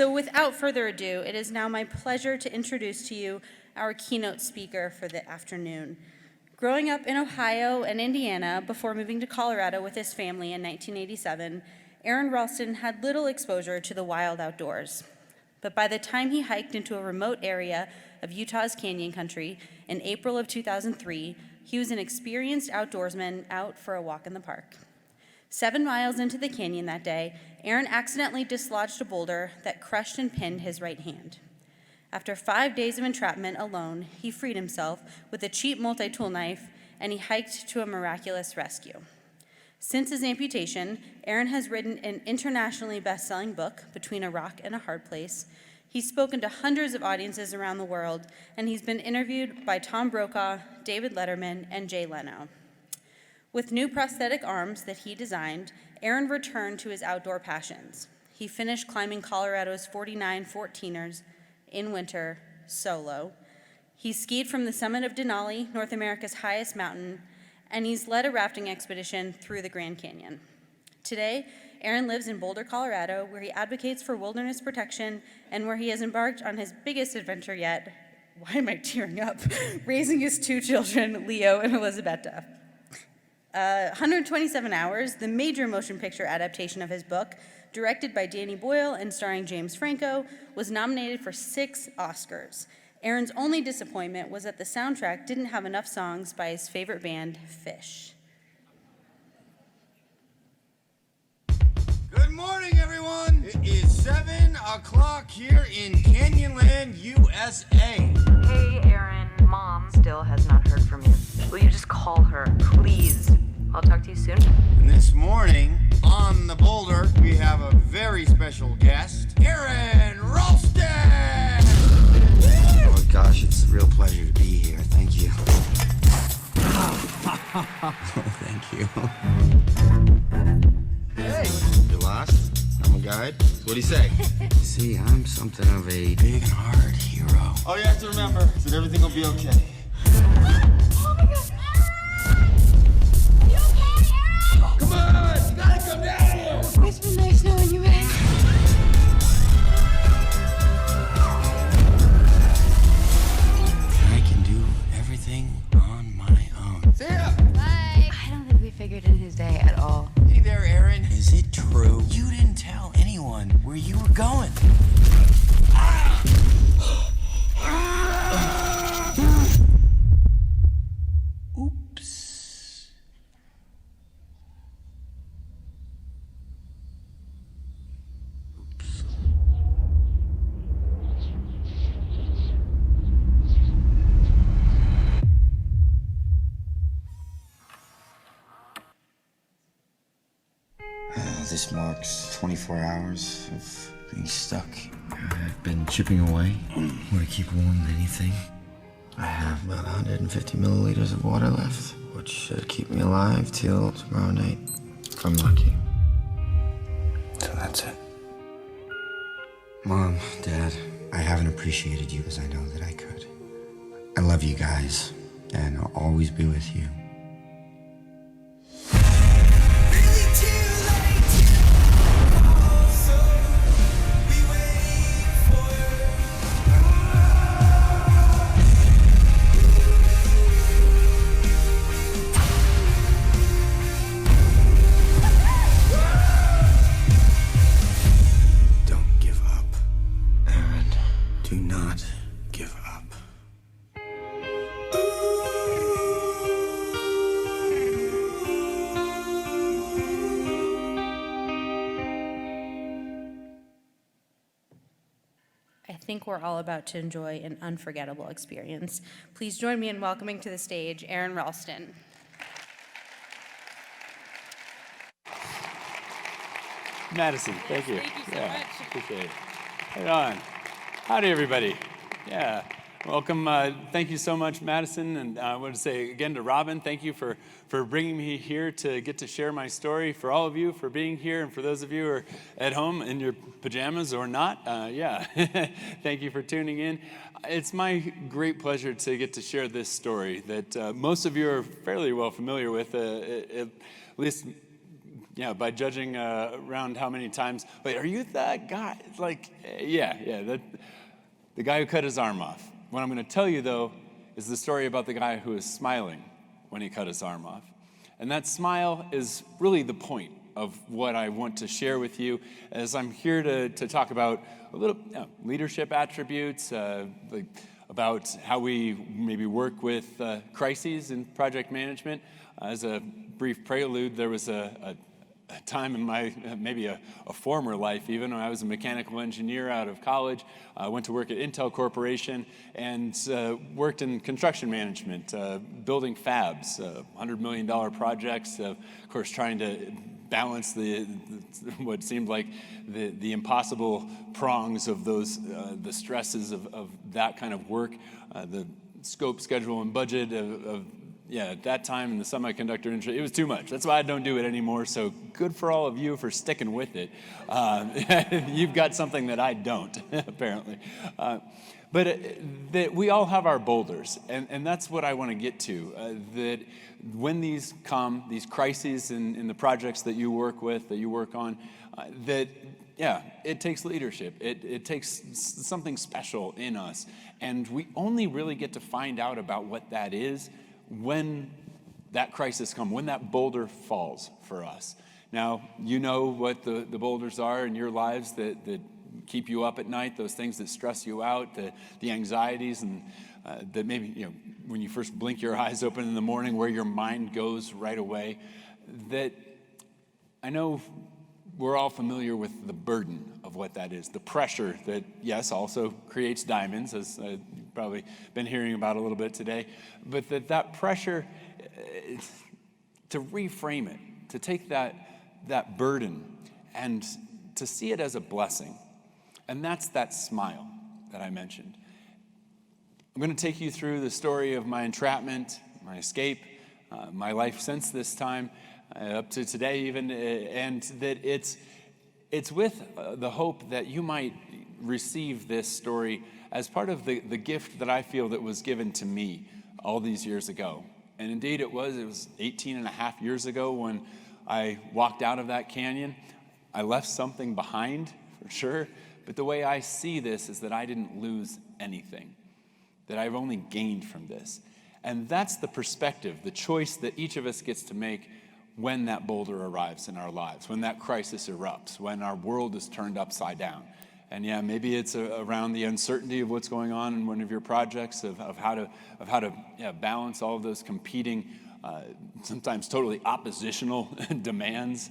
so without further ado, it is now my pleasure to introduce to you our keynote speaker for the afternoon. Growing up in Ohio and Indiana before moving to Colorado with his family in 1987, Aron Ralston had little exposure to the wild outdoors. But by the time he hiked into a remote area of Utah's canyon country in April of 2003, he was an experienced outdoorsman out for a walk in the park. 7 miles into the canyon that day, Aron accidentally dislodged a boulder that crushed and pinned his right hand. After 5 days of entrapment alone, he freed himself with a cheap multi-tool knife, and he hiked to a miraculous rescue. Since his amputation, Aron has written an internationally best-selling book, Between a Rock and a Hard Place. He's spoken to hundreds of audiences around the world, and he's been interviewed by Tom Brokaw, David Letterman, and Jay Leno. With new prosthetic arms that he designed, Aron returned to his outdoor passions. He finished climbing Colorado's 49 14ers in winter solo. He skied from the summit of Denali, North America's highest mountain, and he's led a rafting expedition through the Grand Canyon. Today, Aron lives in Boulder, Colorado, where he advocates for wilderness protection and where he has embarked on his biggest adventure yet. Why am I tearing up? Raising his 2 children, Leo and Elizabetta. 127 Hours, the major motion picture adaptation of his book, directed by Danny Boyle and starring James Franco, was nominated for 6 Oscars. Aron's only disappointment was that the soundtrack didn't have enough songs by his favorite band, Fish. Good morning, everyone. It is 7 o'clock here in Canyonland, USA. Hey, Aron. Mom still has not heard from you. Will you just call her, please? I'll talk to you soon. And this morning, on the Boulder, we have a very special guest, Aron Ralston! Oh gosh, it's a real pleasure to be here. Thank you. Oh, thank you. Hey, you lost? I'm a guide. What'd he say? See, I'm something of a Big and hard hero. All you have to remember is that everything will be okay. Oh my God! Are you okay, Aron? Come on! You gotta come down here! It's been nice knowing you, man. I can do everything on my own. See ya! Bye. I don't think we figured in his day at all. Hey there, Aron. Is it true? You didn't tell anyone where you were going. Oops. Oops. This marks 24 hours of being stuck. I've been chipping away. Want to keep warm than anything. I have about 150 milliliters of water left, which should keep me alive till tomorrow night, if I'm lucky. So that's it. Mom, Dad, I haven't appreciated you as I know that I could. I love you guys, and I'll always be with you. Don't give up. Aron, do not give up. I think we're all about to enjoy an unforgettable experience. Please join me in welcoming to the stage Aron Ralston. Madison, thank you. Thank you so Yeah, much. appreciate it. Right on. Howdy, everybody. Yeah, welcome. Thank you so much, Madison. And I want to say again to Robin, thank you for bringing me here to get to share my story. For all of you, for being here. And for those of you who are at home in your pajamas or not, yeah, thank you for tuning in. It's my great pleasure to get to share this story that most of you are fairly well familiar with, at least by judging around how many times, wait, are you that guy? It's like, the guy who cut his arm off. What I'm going to tell you, though, is the story about the guy who was smiling when he cut his arm off. And that smile is really the point of what I want to share with you as I'm here to talk about a little leadership attributes, about how we maybe work with crises in project management. As a brief prelude, there was a time in my, maybe a former life even, when I was a mechanical engineer out of college. I went to work at Intel Corporation and worked in construction management, building fabs, $100 million projects, of course trying to balance what seemed like the impossible prongs of those, the stresses of that kind of work, the scope, schedule, and budget of at that time in the semiconductor industry, it was too much. That's why I don't do it anymore. So good for all of you for sticking with it. You've got something that I don't, apparently. But that we all have our boulders, and that's what I want to get to. That when these come, these crises in the projects that you work with, that you work on, it takes leadership. It takes something special in us, and we only really get to find out about what that is when that crisis comes, when that boulder falls for us. Now, you know what the boulders are in your lives that keep you up at night, those things that stress you out, the anxieties, and that maybe, when you first blink your eyes open in the morning, where your mind goes right away. That I know we're all familiar with the burden of what that is, the pressure that, yes, also creates diamonds, as you've probably been hearing about a little bit today, but that pressure, to reframe it, to take that burden and to see it as a blessing. And that's that smile that I mentioned. I'm going to take you through the story of my entrapment, my escape, my life since this time, up to today even, and that it's with the hope that you might receive this story as part of the gift that I feel that was given to me all these years ago. And indeed it was 18 and a half years ago when I walked out of that canyon. I left something behind, for sure, but the way I see this is that I didn't lose anything, that I've only gained from this. And that's the perspective, the choice that each of us gets to make when that boulder arrives in our lives, when that crisis erupts, when our world is turned upside down. And maybe it's around the uncertainty of what's going on in one of your projects, of how to balance all of those competing, sometimes totally oppositional demands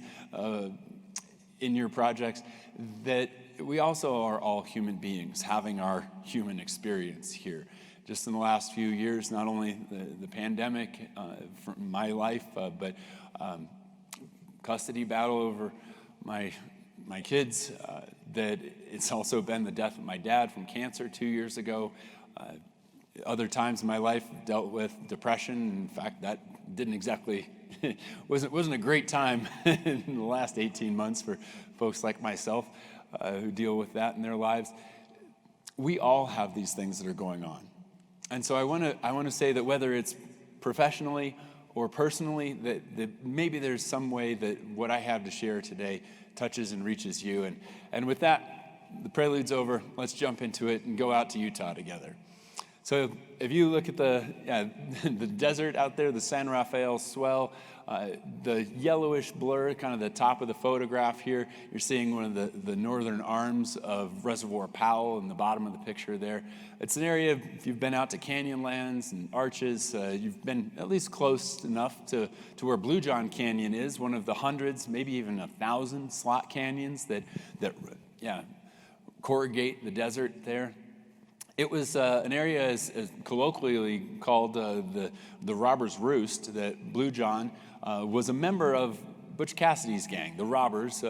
in your projects. That we also are all human beings having our human experience here. Just in the last few years, not only the pandemic from my life, but custody battle over my kids, that it's also been the death of my dad from cancer 2 years ago. Other times in my life dealt with depression. In fact, that didn't exactly, wasn't a great time in the last 18 months for folks like myself who deal with that in their lives. We all have these things that are going on. And so I want to say that whether it's professionally or personally, that maybe there's some way that what I have to share today touches and reaches you. And with that, the prelude's over. Let's jump into it and go out to Utah together. So if you look at the desert out there, the San Rafael swell, the yellowish blur, kind of the top of the photograph here, you're seeing one of the northern arms of Reservoir Powell in the bottom of the picture there. It's an area, if you've been out to Canyonlands and Arches, you've been at least close enough to where Blue John Canyon is, one of the hundreds, maybe even 1,000 slot canyons that corrugate the desert there. It was an area as colloquially called the Robbers' Roost, that Blue John was a member of Butch Cassidy's gang, the robbers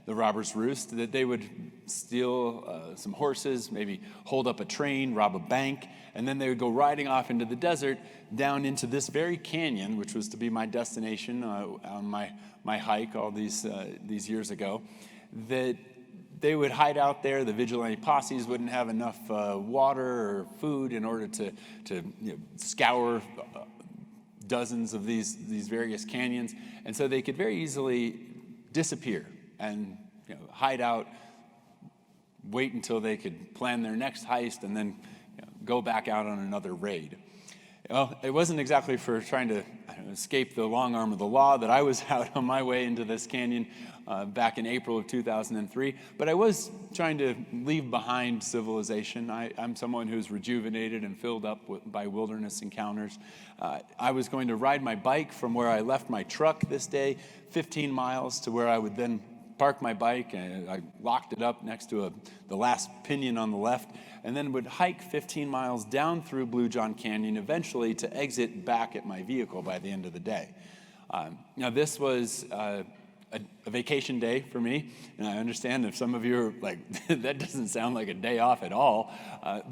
the Robbers' Roost, that they would steal some horses, maybe hold up a train, rob a bank, and then they would go riding off into the desert down into this very canyon, which was to be my destination on my hike all these years ago, that they would hide out there. The vigilante posses wouldn't have enough water or food in order to scour dozens of these various canyons, and so they could very easily disappear and hide out, wait until they could plan their next heist, and then go back out on another raid. Well, it wasn't exactly for trying to escape the long arm of the law that I was out on my way into this canyon back in April of 2003, but I was trying to leave behind civilization. I'm someone who's rejuvenated and filled up by wilderness encounters. I was going to ride my bike from where I left my truck this day, 15 miles, to where I would then park my bike, and I locked it up next to the last pinion on the left, and then would hike 15 miles down through Blue John Canyon, eventually to exit back at my vehicle by the end of the day. Now, this was a vacation day for me, and I understand if some of you are like, that doesn't sound like a day off at all,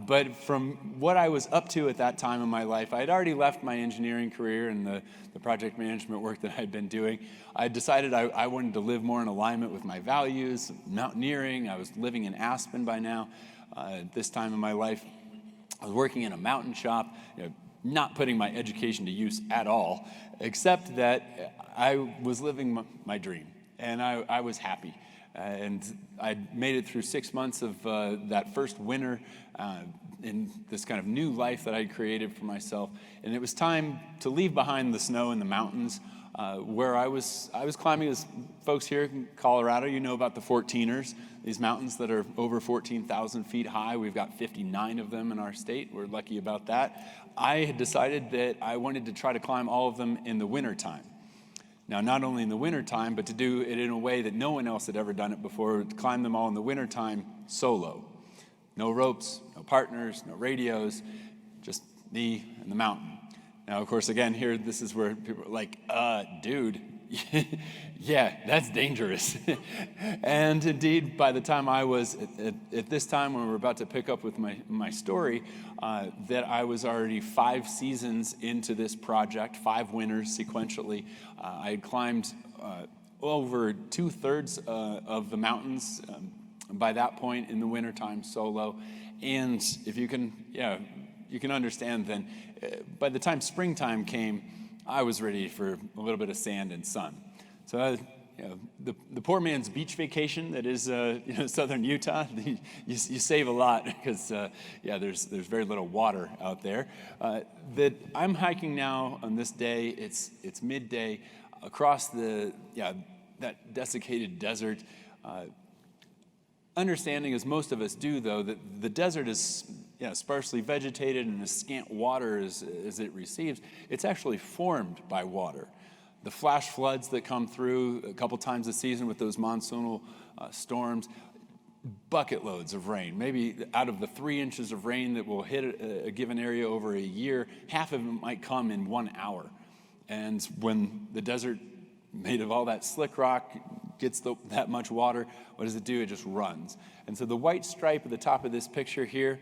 but from what I was up to at that time in my life, I had already left my engineering career and the project management work that I'd been doing. I decided I wanted to live more in alignment with my values, mountaineering. I was living in Aspen by now. At this time in my life, I was working in a mountain shop, not putting my education to use at all, except that I was living my dream, and I was happy. And I made it through 6 months of that first winter in this kind of new life that I'd created for myself. And it was time to leave behind the snow in the mountains, where I was climbing. As folks here in Colorado, you know about the 14ers, these mountains that are over 14,000 feet high. We've got 59 of them in our state. We're lucky about that. I had decided that I wanted to try to climb all of them in the wintertime. Now, not only in the wintertime, but to do it in a way that no one else had ever done it before, to climb them all in the wintertime solo. No ropes, no partners, no radios, just me and the mountain. Now, of course, again, here, this is where people are like, dude, yeah, that's dangerous. And indeed, by the time I was, at this time when we were about to pick up with my story, that I was already 5 seasons into this project, 5 winters sequentially. I had climbed over 2/3 of the mountains by that point in the wintertime solo. And if you can, you can understand then, by the time springtime came, I was ready for a little bit of sand and sun. So the poor man's beach vacation that is southern Utah, you save a lot because there's very little water out there. That I'm hiking now on this day. It's midday across that desiccated desert. Understanding, as most of us do, though, that the desert is sparsely vegetated and as scant water as it receives, it's actually formed by water. The flash floods that come through a couple times a season with those monsoonal storms, bucket loads of rain. Maybe out of the 3 inches of rain that will hit a given area over a year, half of it might come in 1 hour. And when the desert, made of all that slick rock, gets that much water, what does it do? It just runs. And so the white stripe at the top of this picture here,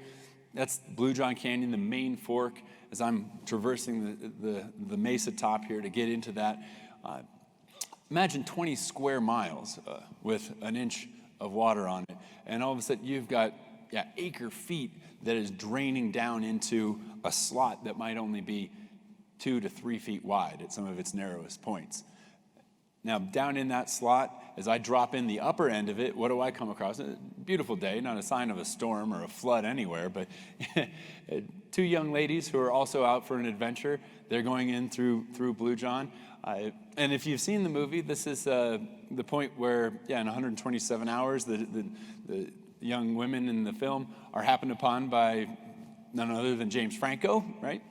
that's Blue John Canyon, the main fork. As I'm traversing the mesa top here to get into that, imagine 20 square miles with an inch of water on it. And all of a sudden you've got acre feet that is draining down into a slot that might only be 2 to 3 feet wide at some of its narrowest points. Now, down in that slot, as I drop in the upper end of it, what do I come across? A beautiful day, not a sign of a storm or a flood anywhere, but 2 young ladies who are also out for an adventure. They're going in through Blue John. And if you've seen the movie, this is the point where, in 127 hours, the young women in the film are happened upon by none other than James Franco, right?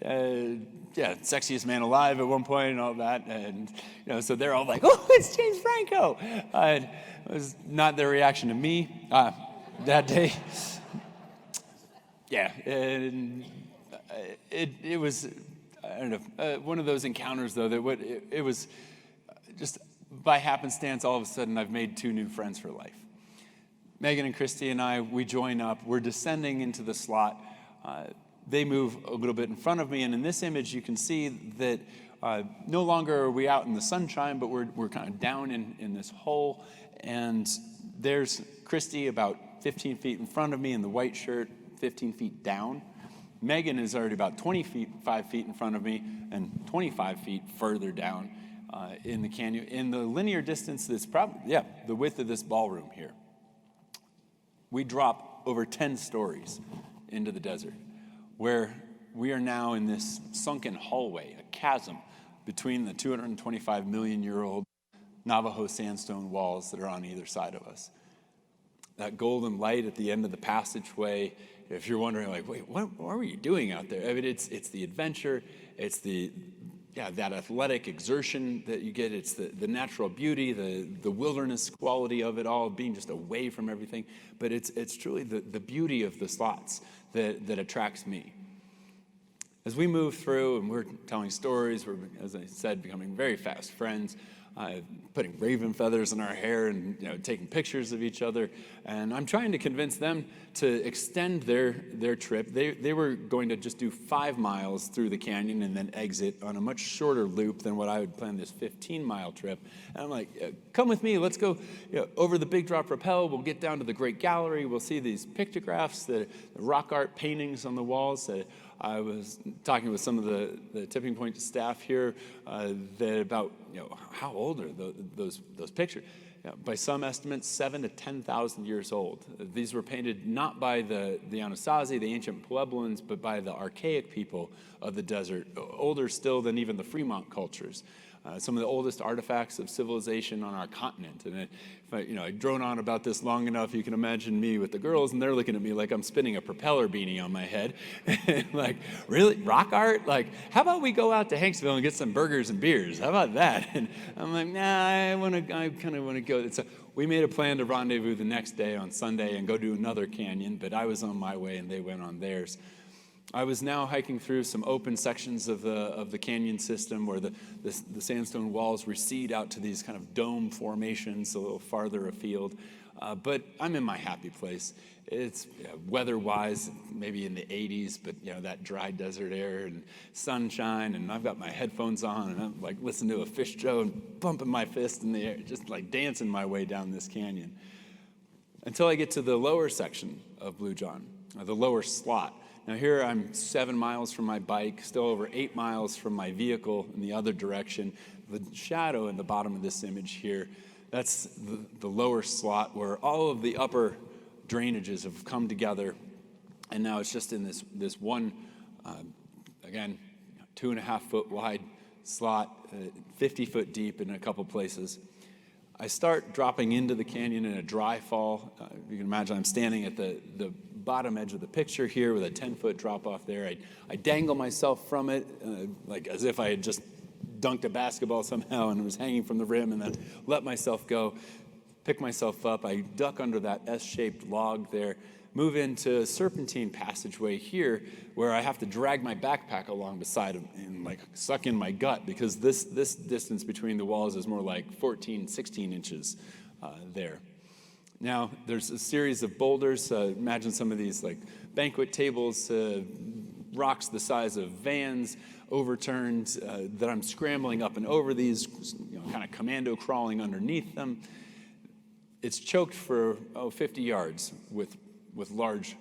Sexiest man alive at one point and all that. And, so they're all like, oh, it's James Franco. It was not their reaction to me that day. And it was, I don't know, one of those encounters, though, that it was just by happenstance, all of a sudden, I've made 2 new friends for life. Megan and Christy and I, we join up. We're descending into the slot. They move a little bit in front of me, and in this image, you can see that no longer are we out in the sunshine, but we're kind of down in this hole, and there's Christy about 15 feet in front of me in the white shirt, 15 feet down, Megan is already about 25 feet in front of me and 25 feet further down in the canyon. In the linear distance, that's probably, the width of this ballroom here. We drop over 10 stories into the desert, where we are now in this sunken hallway, a chasm between the 225 million year old Navajo sandstone walls that are on either side of us. That golden light at the end of the passageway, if you're wondering, like, wait, what were you doing out there? I mean, it's the adventure, it's that athletic exertion that you get, it's the natural beauty, the wilderness quality of it all, being just away from everything. But it's truly the beauty of the slots that attracts me. As we move through and we're telling stories, we're, as I said, becoming very fast friends, putting raven feathers in our hair and taking pictures of each other. And I'm trying to convince them to extend their trip. They were going to just do 5 miles through the canyon and then exit on a much shorter loop than what I would plan this 15-mile trip. And I'm like, come with me, let's go over the Big Drop Rappel. We'll get down to the Great Gallery. We'll see these pictographs, the rock art paintings on the walls. I was talking with some of the Tipping Point staff here that about how old are those pictures? By some estimates, 7,000 to 10,000 years old. These were painted not by the Anasazi, the ancient Puebloans, but by the archaic people of the desert, older still than even the Fremont cultures. Some of the oldest artifacts of civilization on our continent. And if I drone on about this long enough, you can imagine me with the girls, and they're looking at me like I'm spinning a propeller beanie on my head. Like, really? Rock art? Like, how about we go out to Hanksville and get some burgers and beers? How about that? And I'm like, nah, I kind of want to go. So we made a plan to rendezvous the next day on Sunday and go do another canyon, but I was on my way and they went on theirs. I was now hiking through some open sections of the canyon system where the sandstone walls recede out to these kind of dome formations a little farther afield. But I'm in my happy place. It's weather-wise, maybe in the 80s, but that dry desert air and sunshine, and I've got my headphones on, and I'm like listening to a fish show and bumping my fist in the air, just like dancing my way down this canyon. Until I get to the lower section of Blue John, the lower slot. Now here I'm 7 miles from my bike, still over 8 miles from my vehicle in the other direction. The shadow in the bottom of this image here, that's the lower slot where all of the upper drainages have come together. And now it's just in this one, again, 2.5 foot wide slot, 50 foot deep in a couple places. I start dropping into the canyon in a dry fall. You can imagine I'm standing at the bottom edge of the picture here with a 10-foot drop off there. I dangle myself from it like as if I had just dunked a basketball somehow and was hanging from the rim, and then let myself go, pick myself up. I duck under that S-shaped log there, move into a serpentine passageway here where I have to drag my backpack along beside him and like suck in my gut because this distance between the walls is more like 14, 16 inches there. Now, there's a series of boulders. Imagine some of these like banquet tables, rocks the size of vans, overturned, that I'm scrambling up and over these, kind of commando crawling underneath them. It's choked for 50 yards with large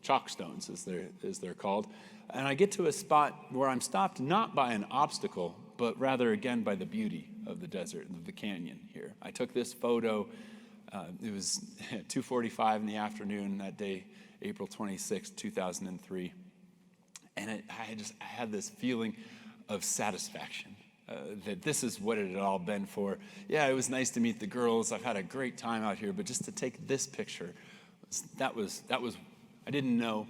chalk stones, as they're called. And I get to a spot where I'm stopped not by an obstacle, but rather, again, by the beauty of the desert, of the canyon here. I took this photo. It was 2:45 in the afternoon that day, April 26, 2003. And I had this feeling of satisfaction, that this is what it had all been for. Yeah, it was nice to meet the girls. I've had a great time out here, but just to take this picture, that was I didn't know,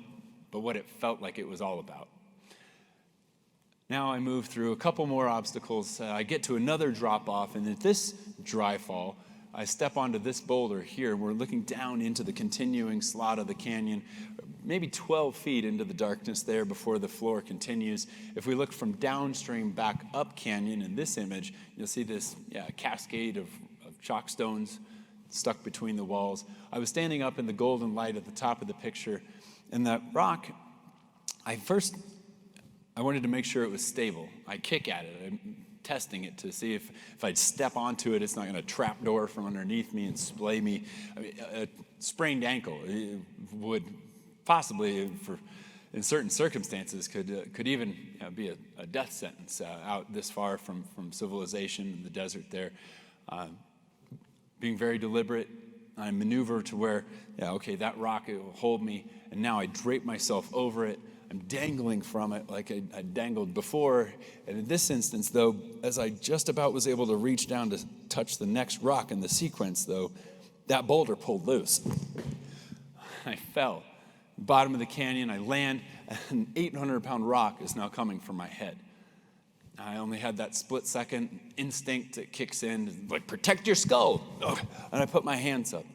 but what it felt like it was all about. Now I move through a couple more obstacles. I get to another drop off, and at this dry fall, I step onto this boulder here. We're looking down into the continuing slot of the canyon, maybe 12 feet into the darkness there before the floor continues. If we look from downstream back up canyon in this image, you'll see this cascade of chalk stones stuck between the walls. I was standing up in the golden light at the top of the picture, and that rock, I wanted to make sure it was stable. I kick at it. I'm testing it to see if I'd step onto it, it's not going to trapdoor from underneath me and splay me. I mean, a sprained ankle would possibly, for in certain circumstances could even be a death sentence out this far from civilization in the desert there. Being very deliberate, I maneuver to where, okay, that rock, it will hold me, and now I drape myself over it. I'm dangling from it like I dangled before. And in this instance, though, as I just about was able to reach down to touch the next rock in the sequence, though, that boulder pulled loose. I fell. Bottom of the canyon, I land, an 800-pound rock is now coming for my head. I only had that split-second instinct that kicks in, like, protect your skull. And I put my hands up.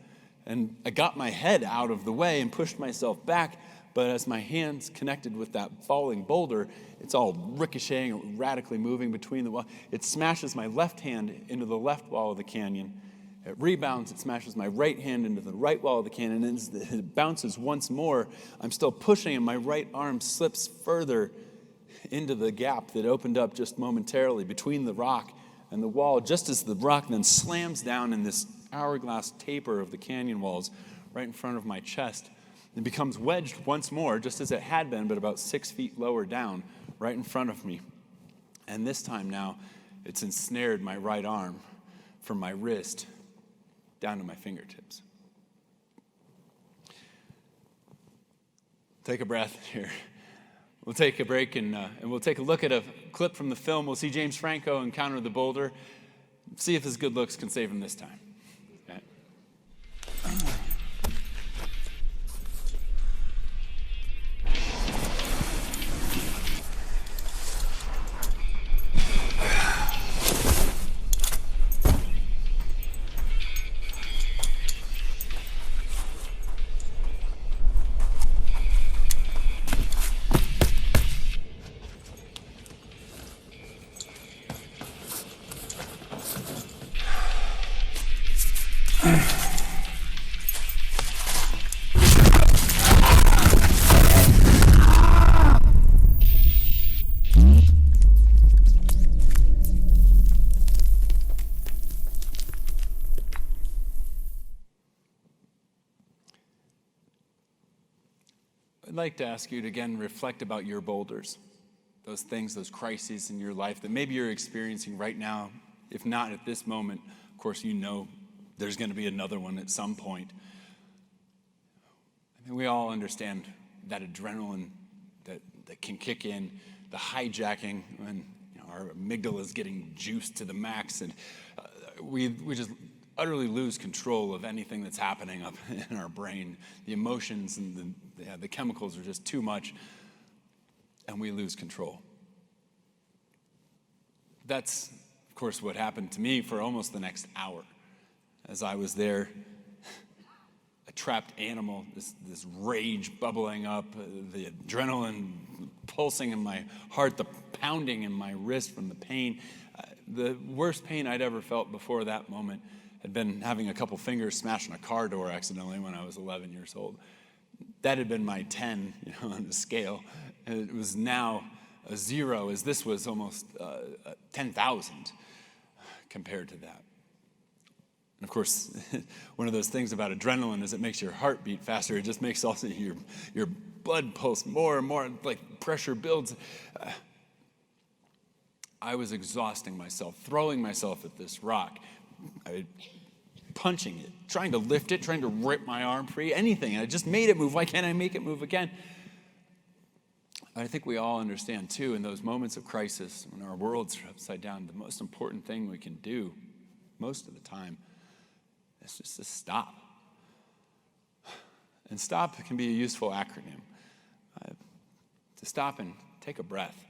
And I got my head out of the way and pushed myself back, but as my hands connected with that falling boulder, it's all ricocheting, radically moving between the wall. It smashes my left hand into the left wall of the canyon. It rebounds, it smashes my right hand into the right wall of the canyon, and as it bounces once more, I'm still pushing, and my right arm slips further into the gap that opened up just momentarily between the rock and the wall, just as the rock then slams down in this hourglass taper of the canyon walls right in front of my chest. It becomes wedged once more, just as it had been, but about 6 feet lower down, right in front of me. And this time now, it's ensnared my right arm from my wrist down to my fingertips. Take a breath here. We'll take a break and we'll take a look at a clip from the film. We'll see James Franco encounter the boulder. See if his good looks can save him this time. Okay. I'd like to ask you to again reflect about your boulders, those things, those crises in your life that maybe you're experiencing right now. If not at this moment, of course, you know there's going to be another one at some point. I think we all understand that adrenaline that can kick in, the hijacking when our amygdala is getting juiced to the max, and we just utterly lose control of anything that's happening up in our brain. The emotions and the chemicals are just too much, and we lose control. That's, of course, what happened to me for almost the next hour. As I was there, a trapped animal, this rage bubbling up, the adrenaline pulsing in my heart, the pounding in my wrist from the pain. The worst pain I'd ever felt before that moment had been having a couple fingers smashed in a car door accidentally when I was 11 years old. That had been my 10, on the scale. And it was now a 0, as this was almost 10,000 compared to that. And of course, one of those things about adrenaline is it makes your heart beat faster. It just makes also your blood pulse more and more, like pressure builds. I was exhausting myself, throwing myself at this rock, punching it, trying to lift it, trying to rip my arm free, anything. And I just made it move. Why can't I make it move again? I think we all understand, too, in those moments of crisis, when our worlds are upside down, the most important thing we can do most of the time is just to stop. And STOP can be a useful acronym. To stop and take a breath.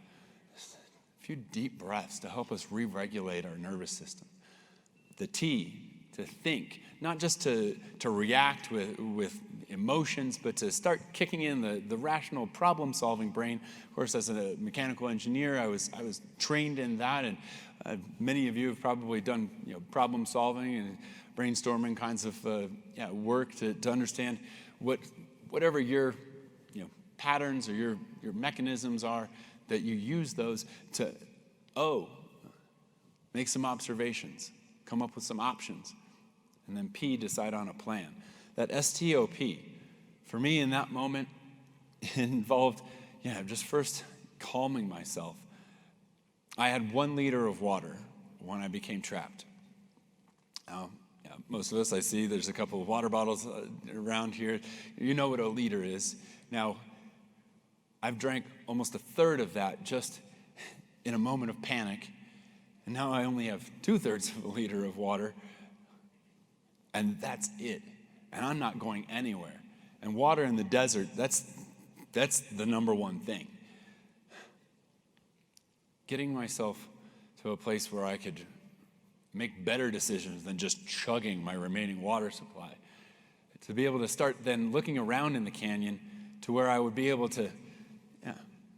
A few deep breaths to help us re-regulate our nervous system. The T, to think, not just to react with emotions, but to start kicking in the rational problem-solving brain. Of course, as a mechanical engineer, I was trained in that, and many of you have probably done problem-solving and brainstorming kinds of work to understand whatever your patterns or your mechanisms are, that you use those to make some observations, come up with some options, and then P, decide on a plan. That STOP, for me in that moment, involved just first calming myself. I had 1 liter of water when I became trapped. Now, most of us, I see there's a couple of water bottles around here. You know what a liter is. Now, I've drank almost a third of that just in a moment of panic. And now I only have 2/3 of a liter of water. And that's it. And I'm not going anywhere. And water in the desert, that's the number one thing. Getting myself to a place where I could make better decisions than just chugging my remaining water supply. To be able to start then looking around in the canyon to where I would be able to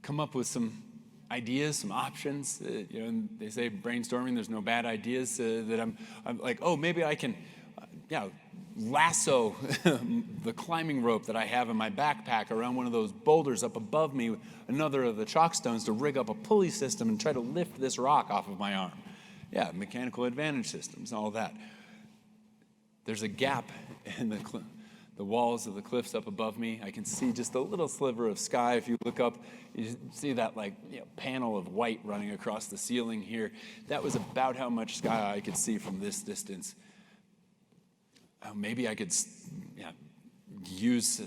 come up with some ideas, some options. And they say brainstorming, there's no bad ideas. That I'm like, oh, maybe I can lasso the climbing rope that I have in my backpack around one of those boulders up above me, another of the chalk stones, to rig up a pulley system and try to lift this rock off of my arm. Yeah, mechanical advantage systems, all that. There's a gap in the walls of the cliffs up above me. I can see just a little sliver of sky. If you look up, you see that panel of white running across the ceiling here. That was about how much sky I could see from this distance. Maybe I could use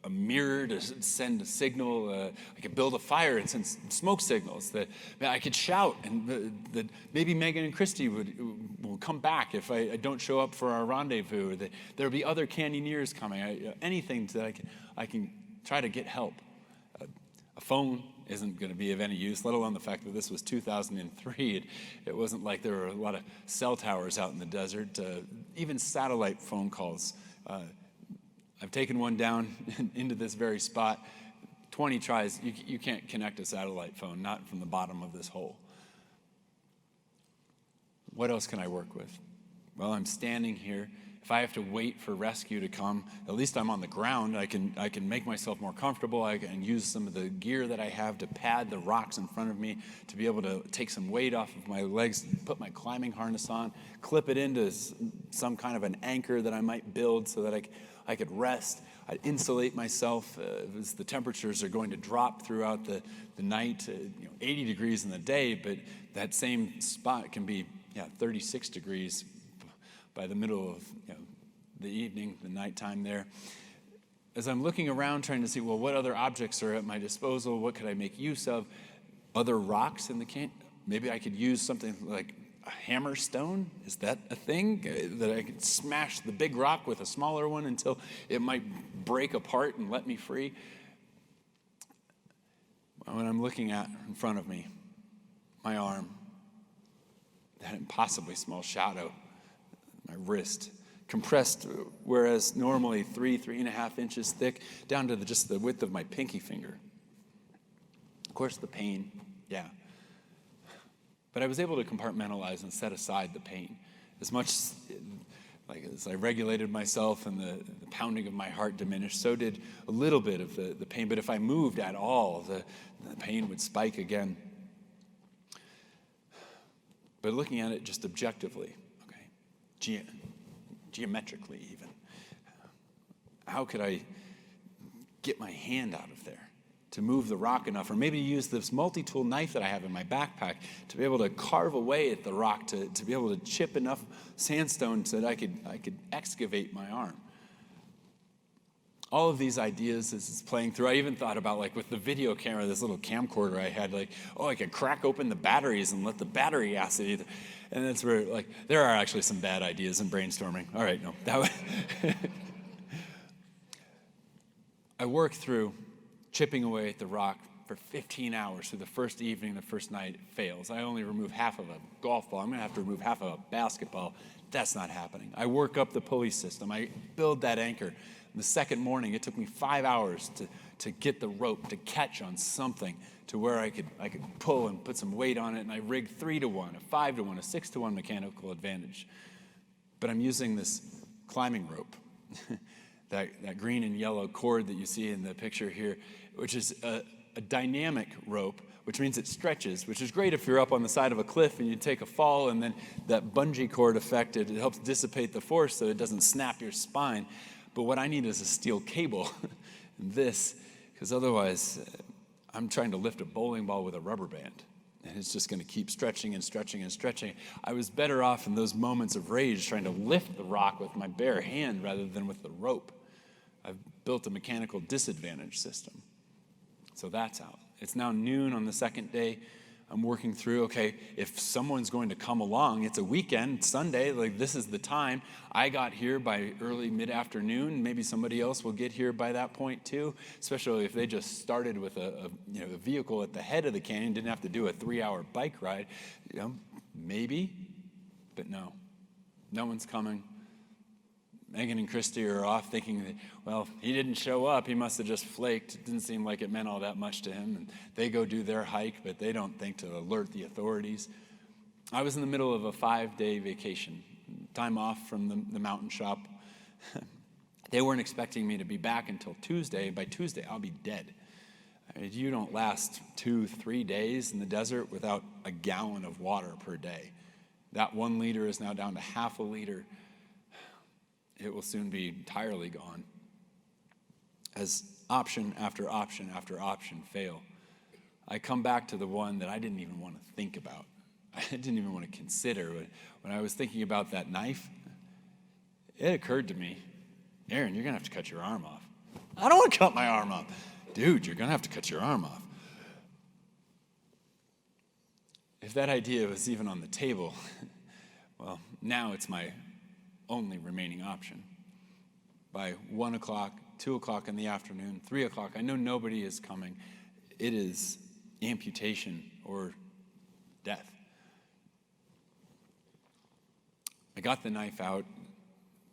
a mirror to send a signal. I could build a fire and send smoke signals. That I could shout, and that maybe Megan and Christy will come back if I don't show up for our rendezvous. That there'll be other canyoneers coming. Anything that I can try to get help. A phone isn't going to be of any use, let alone the fact that this was 2003. It wasn't like there were a lot of cell towers out in the desert. Even satellite phone calls. I've taken one down into this very spot. 20 tries, you can't connect a satellite phone, not from the bottom of this hole. What else can I work with? Well, I'm standing here. If I have to wait for rescue to come, at least I'm on the ground. I can make myself more comfortable. I can use some of the gear that I have to pad the rocks in front of me, to be able to take some weight off of my legs, put my climbing harness on, clip it into some kind of an anchor that I might build so that I could rest. I'd insulate myself as the temperatures are going to drop throughout the night. 80 degrees in the day, but that same spot can be 36 degrees by the middle of the evening, the nighttime there. As I'm looking around trying to see, well, what other objects are at my disposal? What could I make use of? Other rocks in the canyon? Maybe I could use something like a hammer stone. Is that a thing? That I could smash the big rock with a smaller one until it might break apart and let me free? When I'm looking at in front of me, my arm, that impossibly small shadow, my wrist, compressed, whereas normally 3.5 inches thick, down to just the width of my pinky finger. Of course, the pain, but I was able to compartmentalize and set aside the pain. As much as I regulated myself and the pounding of my heart diminished, so did a little bit of the pain. But if I moved at all, the pain would spike again. But looking at it just objectively, geometrically even, how could I get my hand out of there to move the rock enough, or maybe use this multi-tool knife that I have in my backpack to be able to carve away at the rock, to be able to chip enough sandstone so that I could excavate my arm. All of these ideas is playing through. I even thought about, with the video camera, this little camcorder I had, I could crack open the batteries and let the battery acid. And that's where, there are actually some bad ideas in brainstorming. All right, no. I worked through chipping away at the rock for 15 hours through the first evening. The first night it fails. I only remove half of a golf ball. I'm going to have to remove half of a basketball. That's not happening. I work up the pulley system. I build that anchor. The second morning, it took me 5 hours to get the rope to catch on something to where I could pull and put some weight on it, and I rigged 3-to-1, a 5-to-1, a 6-to-1 mechanical advantage. But I'm using this climbing rope, that green and yellow cord that you see in the picture here, which is a dynamic rope, which means it stretches, which is great if you're up on the side of a cliff and you take a fall, and then that bungee cord effect, it helps dissipate the force so it doesn't snap your spine. But what I need is a steel cable, because otherwise I'm trying to lift a bowling ball with a rubber band, and it's just going to keep stretching and stretching and stretching. I was better off in those moments of rage trying to lift the rock with my bare hand rather than with the rope. I've built a mechanical disadvantage system. So that's out. It's now noon on the second day. I'm working through, okay, if someone's going to come along, it's a weekend, Sunday, like this is the time. I got here by early mid-afternoon. Maybe somebody else will get here by that point too, especially if they just started with a vehicle at the head of the canyon, didn't have to do a 3-hour bike ride. Maybe, but no one's coming. Megan and Christy are off thinking that, well, he didn't show up. He must have just flaked. It didn't seem like it meant all that much to him. And they go do their hike, but they don't think to alert the authorities. I was in the middle of a 5-day vacation, time off from the mountain shop. They weren't expecting me to be back until Tuesday. By Tuesday, I'll be dead. I mean, you don't last 2-3 days in the desert without a gallon of water per day. That 1 liter is now down to half a liter. It will soon be entirely gone as option after option after option fail. I come back to the one that I didn't even want to think about. I didn't even want to consider. When I was thinking about that knife, it occurred to me, Aaron, you're going to have to cut your arm off. I don't want to cut my arm off. Dude, you're going to have to cut your arm off. If that idea was even on the table, well, now it's my only remaining option. By 1 o'clock, 2 o'clock in the afternoon, 3 o'clock, I know nobody is coming. It is amputation or death. I got the knife out,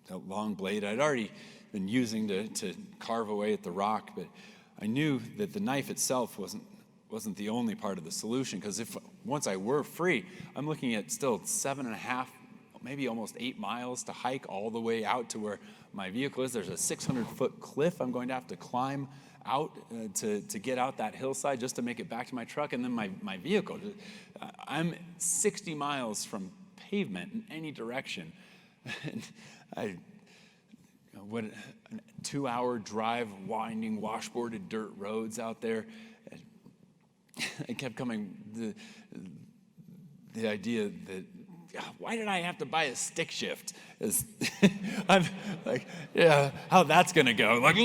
that long blade I'd already been using to carve away at the rock, but I knew that the knife itself wasn't the only part of the solution, because if once I were free, I'm looking at still 7.5, maybe almost 8 miles to hike all the way out to where my vehicle is. There's a 600-foot cliff I'm going to have to climb out to get out that hillside just to make it back to my truck. And then my vehicle, I'm 60 miles from pavement in any direction. And what a 2-hour drive, winding, washboarded dirt roads out there. It kept coming, the idea that, why did I have to buy a stick shift? I'm like, yeah, how that's gonna go? Like,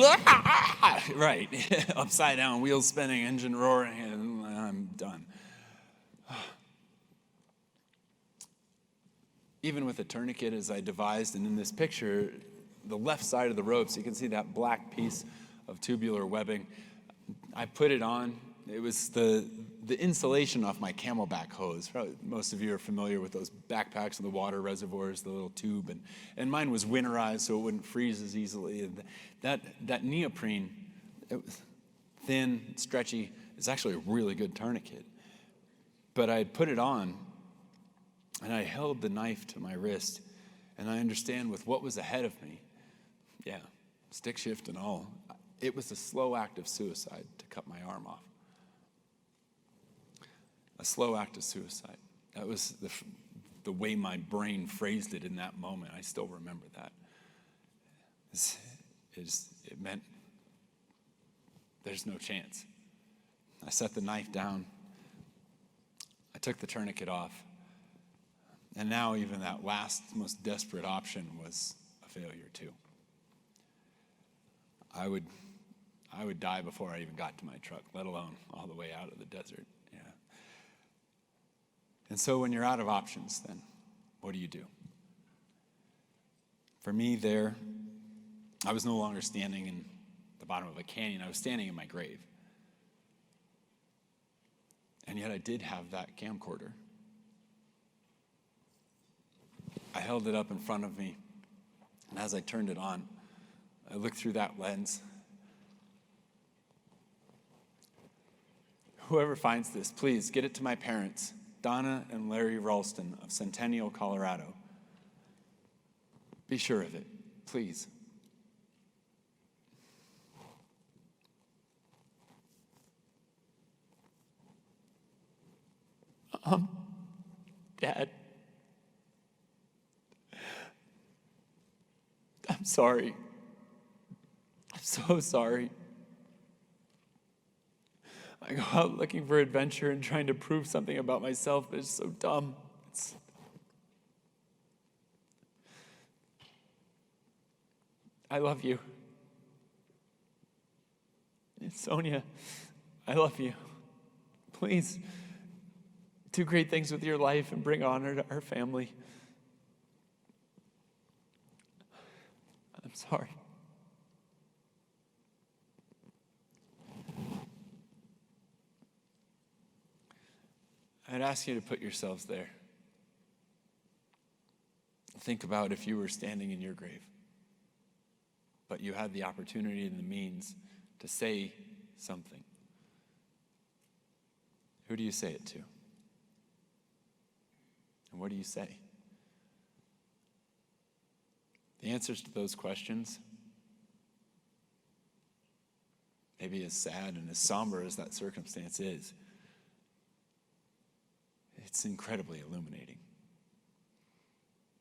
right, upside down, wheels spinning, engine roaring, and I'm done. Even with a tourniquet as I devised, and in this picture, the left side of the rope, so you can see that black piece of tubular webbing, I put it on. It was the insulation off my Camelback hose. Probably most of you are familiar with those backpacks with the water reservoirs, the little tube, and mine was winterized so it wouldn't freeze as easily. And that neoprene, it was thin, stretchy. It's actually a really good tourniquet. But I put it on, and I held the knife to my wrist, and I understand with what was ahead of me, yeah, stick shift and all, it was a slow act of suicide to cut my arm off. A slow act of suicide. That was the way my brain phrased it in that moment. I still remember that. It meant there's no chance. I set the knife down. I took the tourniquet off. And now even that last, most desperate option was a failure too. I would die before I even got to my truck, let alone all the way out of the desert. Yeah. And so when you're out of options, then what do? For me there, I was no longer standing in the bottom of a canyon. I was standing in my grave. And yet I did have that camcorder. I held it up in front of me, and as I turned it on, I looked through that lens. Whoever finds this, please get it to my parents, Donna and Larry Ralston of Centennial, Colorado. Be sure of it, please. Dad, I'm sorry. I'm so sorry. I go out looking for adventure and trying to prove something about myself, but it's so dumb. I love you. Sonia, I love you. Please do great things with your life and bring honor to our family. I'm sorry. I'd ask you to put yourselves there. Think about if you were standing in your grave, but you had the opportunity and the means to say something. Who do you say it to? And what do you say? The answers to those questions, maybe as sad and as somber as that circumstance is, it's incredibly illuminating.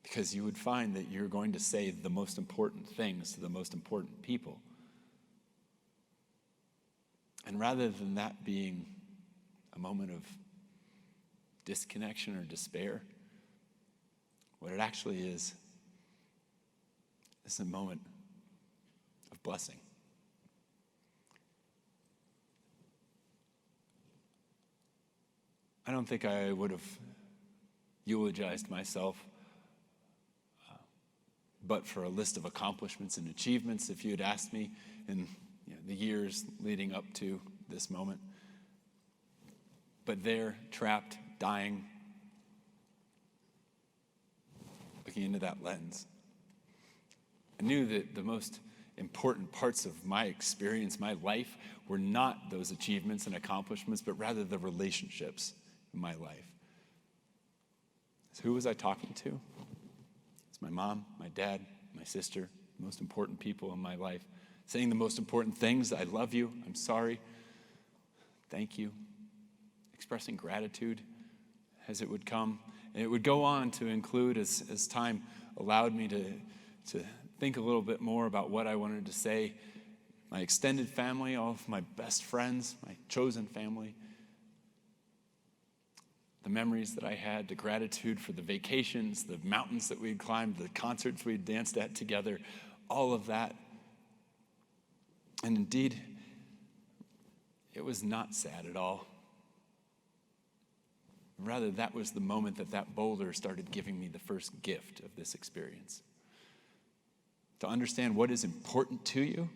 Because you would find that you're going to say the most important things to the most important people. And rather than that being a moment of disconnection or despair, what it actually is a moment of blessing. I don't think I would have eulogized myself but for a list of accomplishments and achievements if you had asked me in the years leading up to this moment. But there, trapped, dying, looking into that lens, I knew that the most important parts of my experience, my life, were not those achievements and accomplishments, but rather the relationships in my life. So who was I talking to? It's my mom, my dad, my sister, the most important people in my life. Saying the most important things: I love you, I'm sorry, thank you. Expressing gratitude as it would come. And it would go on to include, as time allowed me to think a little bit more about what I wanted to say, my extended family, all of my best friends, my chosen family, the memories that I had, the gratitude for the vacations, the mountains that we'd climbed, the concerts we'd danced at together, all of that. And indeed, it was not sad at all. Rather, that was the moment that boulder started giving me the first gift of this experience. To understand what is important to you.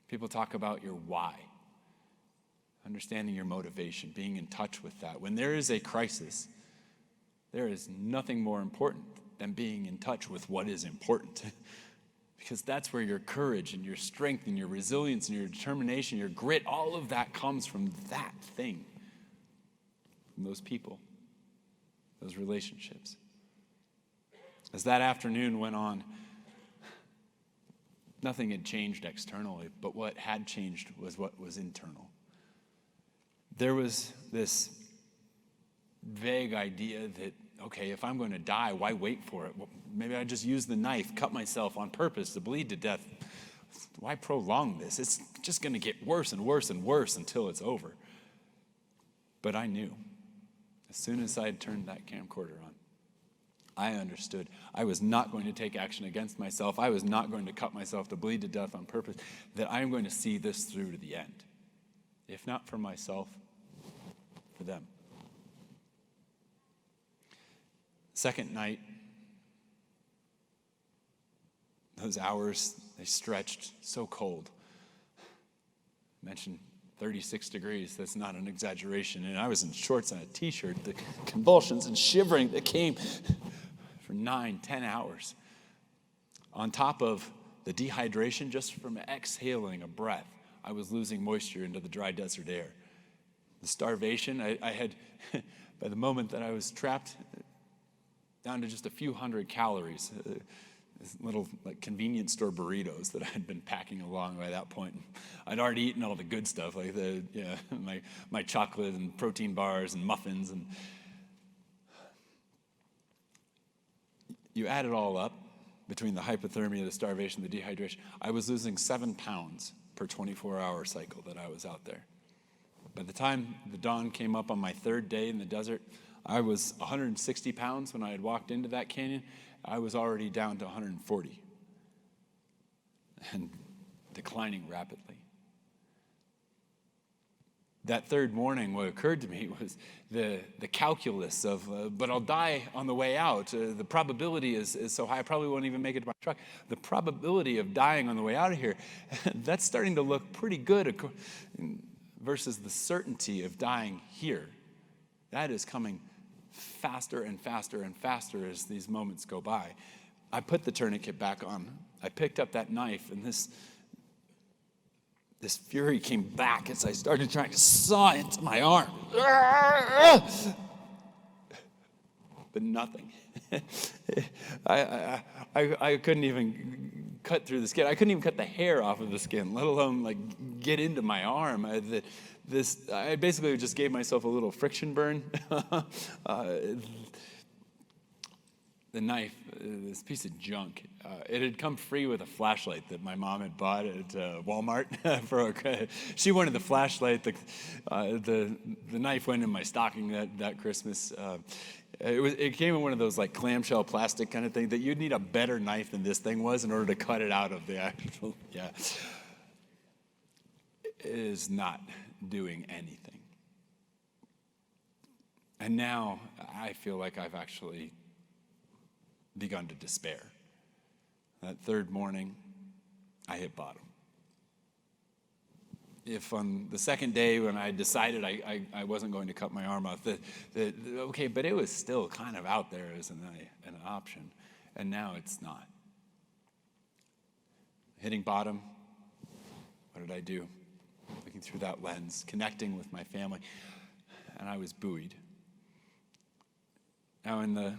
People talk about your why. Understanding your motivation, being in touch with that. When there is a crisis, there is nothing more important than being in touch with what is important. Because that's where your courage and your strength and your resilience and your determination, your grit, all of that comes from that thing. From those people, those relationships. As that afternoon went on, nothing had changed externally, but what had changed was what was internal. There was this vague idea that, okay, if I'm going to die, why wait for it? Well, maybe I just use the knife, cut myself on purpose to bleed to death. Why prolong this? It's just going to get worse and worse and worse until it's over. But I knew, as soon as I had turned that camcorder on, I understood I was not going to take action against myself. I was not going to cut myself to bleed to death on purpose, that I am going to see this through to the end. If not for myself, for them. Second night, those hours, they stretched so cold. I mentioned 36 degrees, that's not an exaggeration. And I was in shorts and a t-shirt. The convulsions and shivering that came for 9-10 hours. On top of the dehydration just from exhaling a breath, I was losing moisture into the dry desert air. The starvation, I had, by the moment that I was trapped down to just a few hundred calories, little convenience store burritos that I had been packing along by that point. I'd already eaten all the good stuff, like my chocolate and protein bars and muffins. And you add it all up, between the hypothermia, the starvation, the dehydration, I was losing 7 pounds per 24-hour cycle that I was out there. By the time the dawn came up on my third day in the desert, I was 160 pounds when I had walked into that canyon. I was already down to 140 and declining rapidly. That third morning, what occurred to me was the calculus of, but I'll die on the way out. The probability is so high, I probably won't even make it to my truck. The probability of dying on the way out of here, that's starting to look pretty good versus the certainty of dying here. That is coming faster and faster and faster as these moments go by. I put the tourniquet back on. I picked up that knife, and this fury came back as I started trying to saw into my arm. But nothing. I couldn't even cut through the skin. I couldn't even cut the hair off of the skin, let alone like get into my arm. I basically just gave myself a little friction burn. The knife, this piece of junk, it had come free with a flashlight that my mom had bought at Walmart. She wanted the flashlight. The knife went in my stocking that Christmas. It came in one of those like clamshell plastic kind of thing that you'd need a better knife than this thing was in order to cut it out of the actual. Yeah, it is not doing anything. And now I feel like I've actually begun to despair. That third morning, I hit bottom. If on the second day when I decided I wasn't going to cut my arm off, okay, but it was still kind of out there as an option, and now it's not. Hitting bottom, what did I do? Looking through that lens, connecting with my family, and I was buoyed. Now in the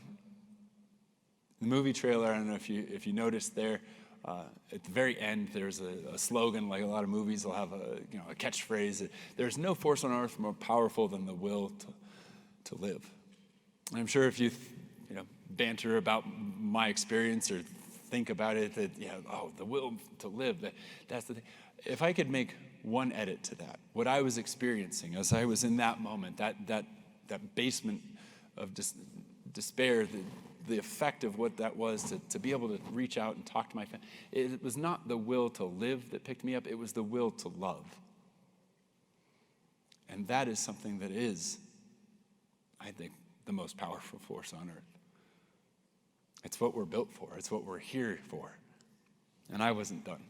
movie trailer, I don't know if you noticed there, at the very end, there's a slogan, like a lot of movies will have a catchphrase. There's no force on earth more powerful than the will to live. And I'm sure if you banter about my experience or think about it, that the will to live, that's the thing. If I could make one edit to that, what I was experiencing as I was in that moment, that basement of despair, the effect of what that was to be able to reach out and talk to my family. It was not the will to live that picked me up, it was the will to love. And that is something that is, I think, the most powerful force on earth. It's what we're built for, it's what we're here for. And I wasn't done.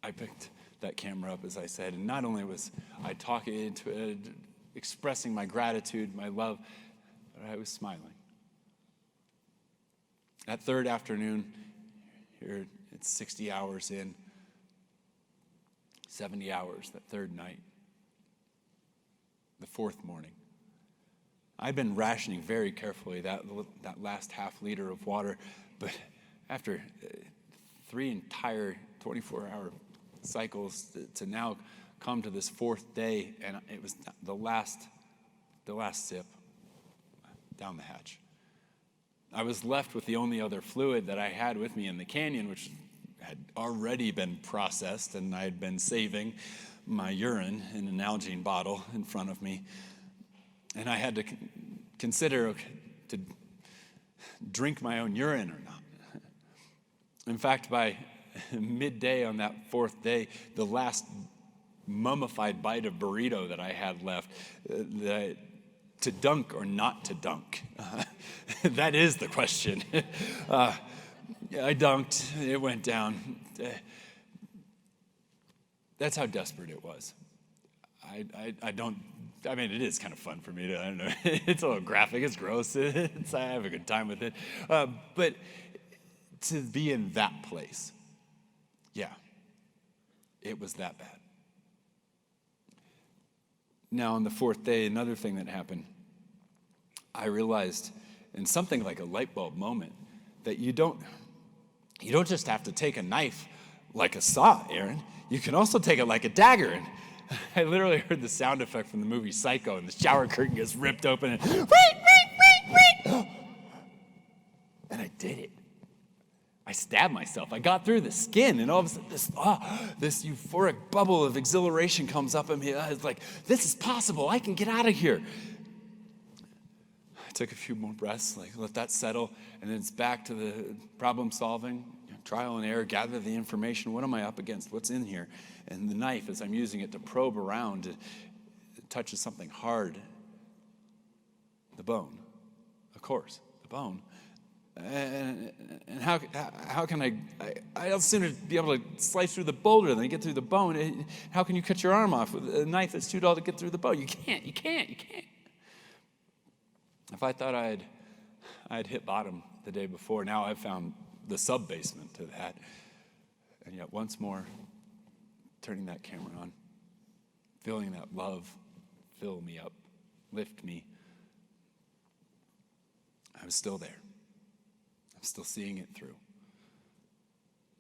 I picked that camera up, as I said, and not only was I talking into it, expressing my gratitude, my love, but I was smiling. That third afternoon, here it's 60 hours in, 70 hours that third night, the fourth morning. I'd been rationing very carefully that last half liter of water, but after 3 entire 24-hour cycles to now come to this fourth day, and it was the last sip down the hatch. I was left with the only other fluid that I had with me in the canyon, which had already been processed, and I had been saving my urine in an Nalgene bottle in front of me. And I had to consider to drink my own urine or not. In fact, by midday on that fourth day, the last mummified bite of burrito that I had left, to dunk or not to dunk? That is the question. I dunked, it went down. That's how desperate it was. I mean, it is kind of fun for me to, I don't know, it's a little graphic, it's gross, I have a good time with it. But to be in that place, yeah, it was that bad. Now, on the fourth day, another thing that happened, I realized in something like a light bulb moment that you don't just have to take a knife like a saw, Aaron. You can also take it like a dagger. And I literally heard the sound effect from the movie Psycho, and the shower curtain gets ripped open, and and I did it. I stabbed myself. I got through the skin, and all of a sudden, this euphoric bubble of exhilaration comes up in me. It's like, this is possible. I can get out of here. I took a few more breaths, let that settle, and then it's back to the problem solving, trial and error, gather the information. What am I up against? What's in here? And the knife, as I'm using it to probe around, it touches something hard. The bone, of course, the bone. And how can I'll sooner be able to slice through the boulder than get through the bone. How can you cut your arm off with a knife that's too dull to get through the bone? You can't. If I thought I had hit bottom the day before, now I've found the sub-basement to that. And yet once more, turning that camera on, feeling that love fill me up, lift me, I was still there. I'm still seeing it through.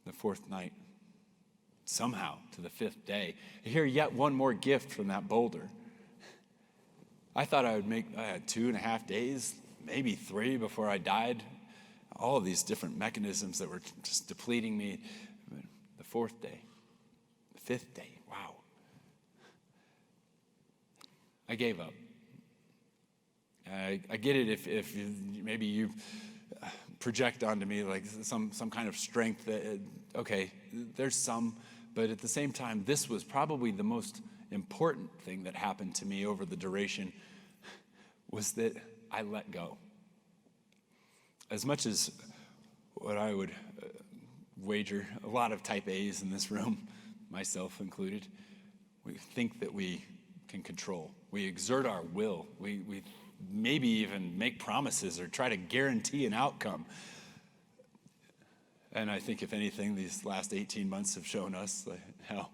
The fourth night, somehow to the fifth day, I hear yet one more gift from that boulder. I thought I had 2.5 days, maybe 3 before I died. All of these different mechanisms that were just depleting me. The fourth day, the fifth day, wow. I gave up. I get it if maybe you project onto me like some kind of strength that, okay, there's some, but at the same time, this was probably the most important thing that happened to me over the duration was that I let go. As much as what I would wager, a lot of type A's in this room, myself included, we think that we can control. We exert our will. We maybe even make promises or try to guarantee an outcome. And I think if anything, these last 18 months have shown us how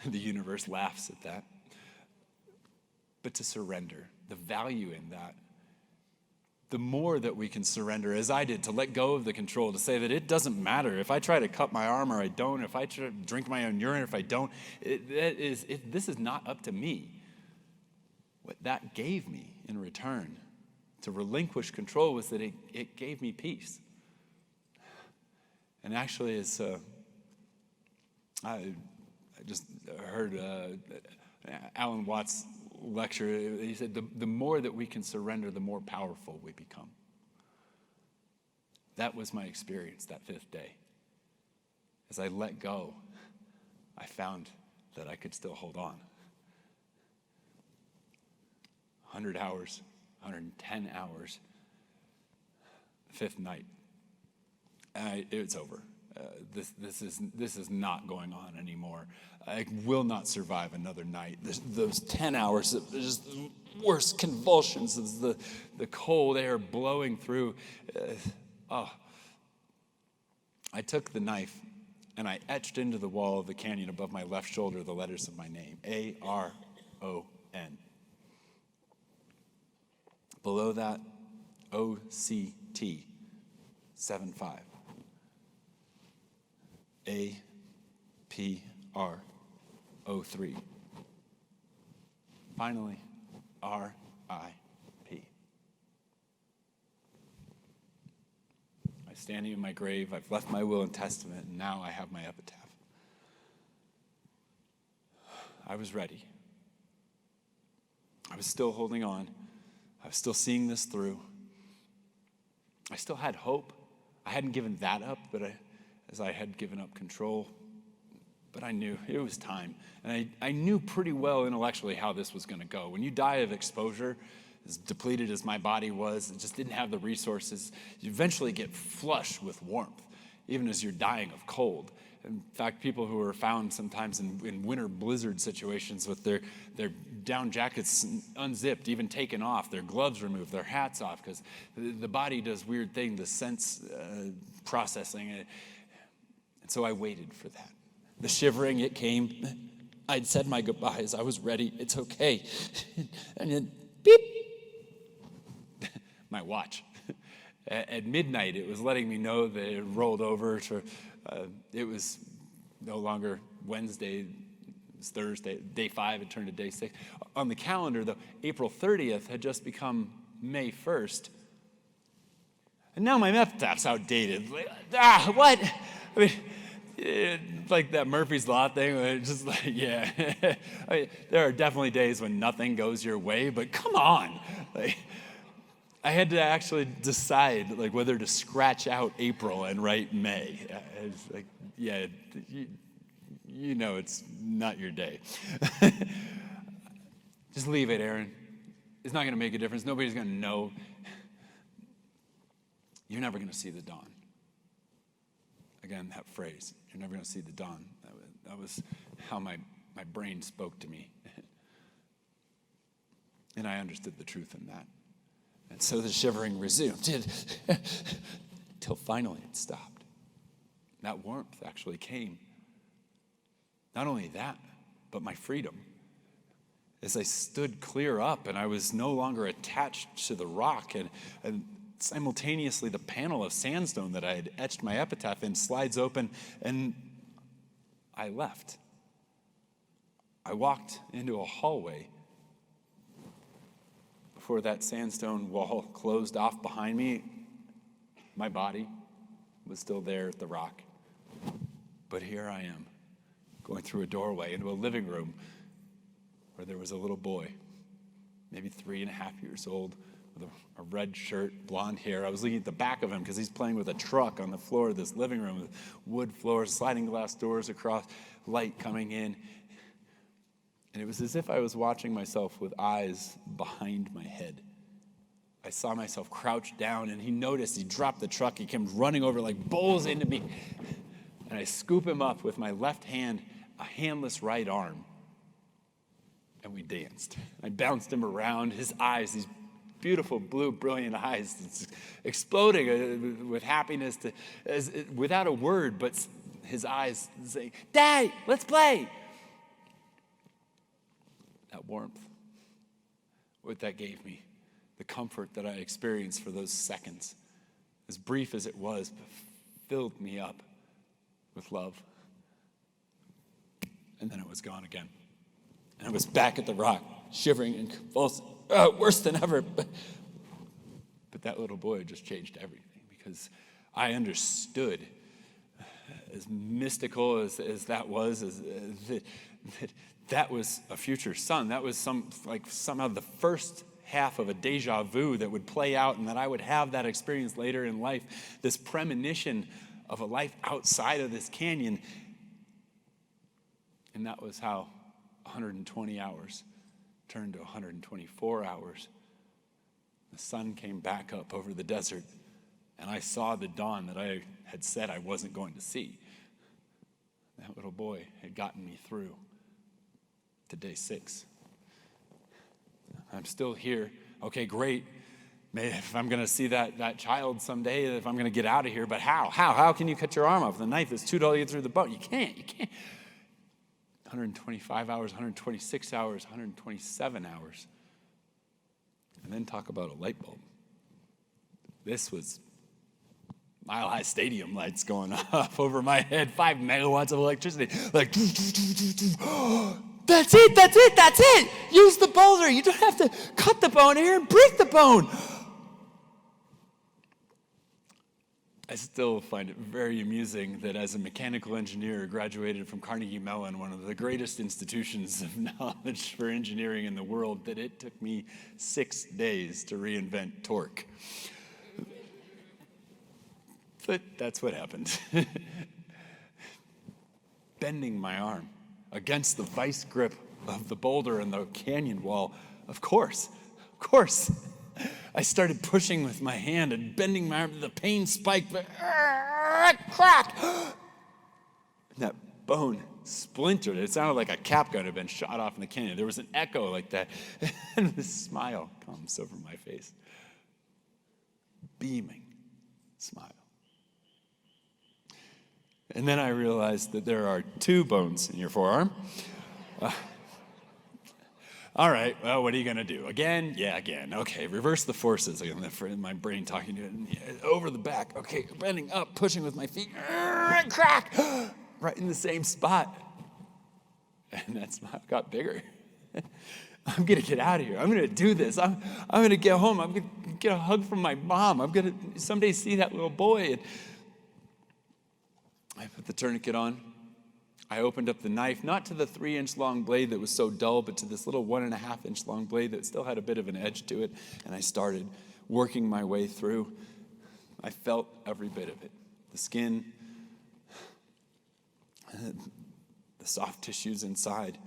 the universe laughs at that. But to surrender, the value in that, the more that we can surrender, as I did, to let go of the control, to say that it doesn't matter if I try to cut my arm or I don't, if I try to drink my own urine, if I don't, this is not up to me. What that gave me in return to relinquish control was that it gave me peace. And actually, as I just heard Alan Watts lecture, he said, the more that we can surrender, the more powerful we become. That was my experience that fifth day. As I let go, I found that I could still hold on. 100 hours, 110 hours, fifth night. It's over. This is not going on anymore. I will not survive another night. Those 10 hours of just the worst convulsions of the cold air blowing through. I took the knife and I etched into the wall of the canyon above my left shoulder the letters of my name, A-R-O-N. Below that, O-C-T, 7-5. A-P-R-O-3. Finally, R-I-P. I'm standing in my grave. I've left my will and testament, and now I have my epitaph. I was ready. I was still holding on. I was still seeing this through. I still had hope. I hadn't given that up, as I had given up control. But I knew it was time. And I knew pretty well intellectually how this was going to go. When you die of exposure, as depleted as my body was, it just didn't have the resources, you eventually get flush with warmth, even as you're dying of cold. In fact, people who are found sometimes in winter blizzard situations with their down jackets unzipped, even taken off, their gloves removed, their hats off, because the body does weird things, the sense processing. And so I waited for that. The shivering, it came. I'd said my goodbyes. I was ready. It's okay. And then, beep. My watch. At midnight, it was letting me know that it rolled over to... it was no longer Wednesday, it was Thursday. Day 5 had turned to day 6. On the calendar, though, April 30th had just become May 1st. And now my epitaph's outdated. What? I mean, like that Murphy's Law thing, where it's just like, yeah. I mean, there are definitely days when nothing goes your way, but come on. Like, I had to actually decide like whether to scratch out April and write May. It's like, yeah, you know it's not your day. Just leave it, Aaron. It's not going to make a difference. Nobody's going to know. You're never going to see the dawn. Again, that phrase, you're never going to see the dawn. That was how my brain spoke to me. And I understood the truth in that. And so the shivering resumed until finally it stopped. That warmth actually came. Not only that, but my freedom. As I stood clear up and I was no longer attached to the rock, and simultaneously the panel of sandstone that I had etched my epitaph in slides open, and I left. I walked into a hallway before that sandstone wall closed off behind me. My body was still there at the rock. But here I am, going through a doorway into a living room where there was a little boy, maybe 3.5 years old, with a red shirt, blonde hair. I was looking at the back of him because he's playing with a truck on the floor of this living room with wood floors, sliding glass doors across, light coming in. And it was as if I was watching myself with eyes behind my head. I saw myself crouched down, and he noticed, he dropped the truck, he came running over like bulls into me. And I scoop him up with my left hand, a handless right arm. And we danced. I bounced him around, his eyes, these beautiful blue, brilliant eyes, exploding with happiness, without a word, but his eyes saying, "Dad, let's play." That warmth, what that gave me, the comfort that I experienced for those seconds, as brief as it was, filled me up with love. And then it was gone again. And I was back at the rock, shivering and convulsing, worse than ever. But that little boy just changed everything, because I understood, as mystical as that was, that was a future son. That was somehow the first half of a deja vu that would play out, and that I would have that experience later in life, this premonition of a life outside of this canyon. And that was how 120 hours turned to 124 hours. The sun came back up over the desert, and I saw the dawn that I had said I wasn't going to see. That little boy had gotten me through to day 6. I'm still here. Okay, great. Maybe if I'm going to see that child someday, if I'm going to get out of here, but how? How can you cut your arm off? The knife is too dull to get through the bone. You can't. 125 hours, 126 hours, 127 hours. And then talk about a light bulb. This was Mile High Stadium lights going off over my head, 5 megawatts of electricity. Like, that's it. Use the boulder. You don't have to cut the bone here and break the bone. I still find it very amusing that as a mechanical engineer, graduated from Carnegie Mellon, one of the greatest institutions of knowledge for engineering in the world, that it took me 6 days to reinvent torque. But that's what happened. Bending my arm against the vice grip of the boulder and the canyon wall. Of course. I started pushing with my hand and bending my arm. The pain spiked, but crack! And that bone splintered. It sounded like a cap gun had been shot off in the canyon. There was an echo like that. And the smile comes over my face. Beaming smile. And then I realized that there are 2 bones in your forearm. All right, well, what are you going to do? Again? Yeah, again. Okay, reverse the forces. Again, my brain talking to it. Over the back. Okay, bending up, pushing with my feet. Crack! Right in the same spot. And that smile got bigger. I'm going to get out of here. I'm going to do this. I'm going to get home. I'm going to get a hug from my mom. I'm going to someday see that little boy. And I put the tourniquet on. I opened up the knife, not to the 3-inch long blade that was so dull, but to this little 1.5-inch long blade that still had a bit of an edge to it. And I started working my way through. I felt every bit of it. The skin, the soft tissues inside.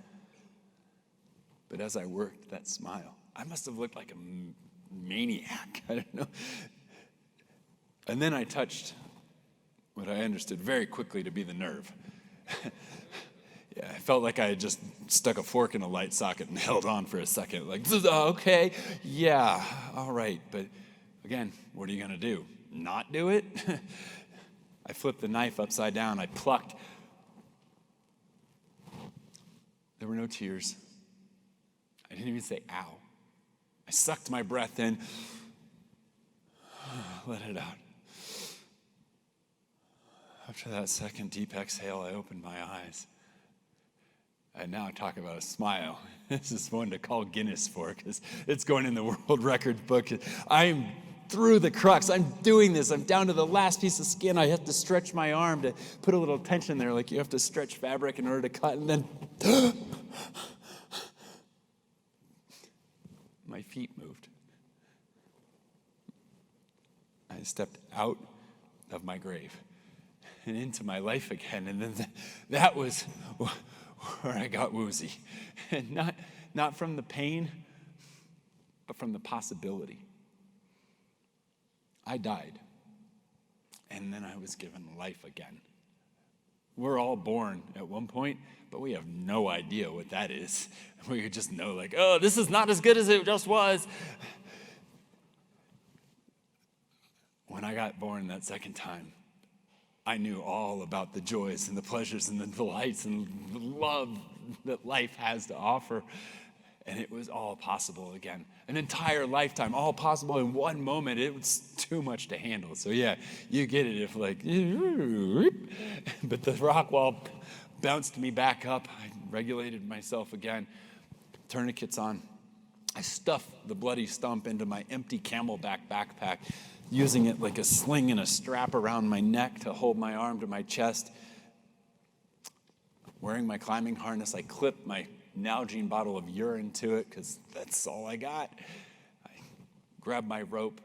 But as I worked, that smile, I must have looked like a maniac. I don't know. And then I touched what I understood very quickly to be the nerve. Yeah, I felt like I had just stuck a fork in a light socket and held on for a second. Like, okay, yeah, all right. But again, what are you going to do? Not do it? I flipped the knife upside down. I plucked. There were no tears. I didn't even say ow. I sucked my breath in, let it out. After that second deep exhale, I opened my eyes. And now talk about a smile. This is one to call Guinness for, because it's going in the world record book. I'm through the crux. I'm doing this. I'm down to the last piece of skin. I have to stretch my arm to put a little tension there, like you have to stretch fabric in order to cut. And then my feet moved. I stepped out of my grave and into my life again. And then that was where I got woozy. And not from the pain, but from the possibility. I died, and then I was given life again. We're all born at one point, but we have no idea what that is. We just know, like, oh, this is not as good as it just was. When I got born that second time, I knew all about the joys and the pleasures and the delights and the love that life has to offer. And it was all possible again. An entire lifetime, all possible in one moment. It was too much to handle. So yeah, you get it if like, but the rock wall bounced me back up. I regulated myself again. Tourniquets on. I stuffed the bloody stump into my empty Camelback backpack, using it like a sling and a strap around my neck to hold my arm to my chest. Wearing my climbing harness, I clipped my Nalgene bottle of urine to it because that's all I got. I grabbed my rope,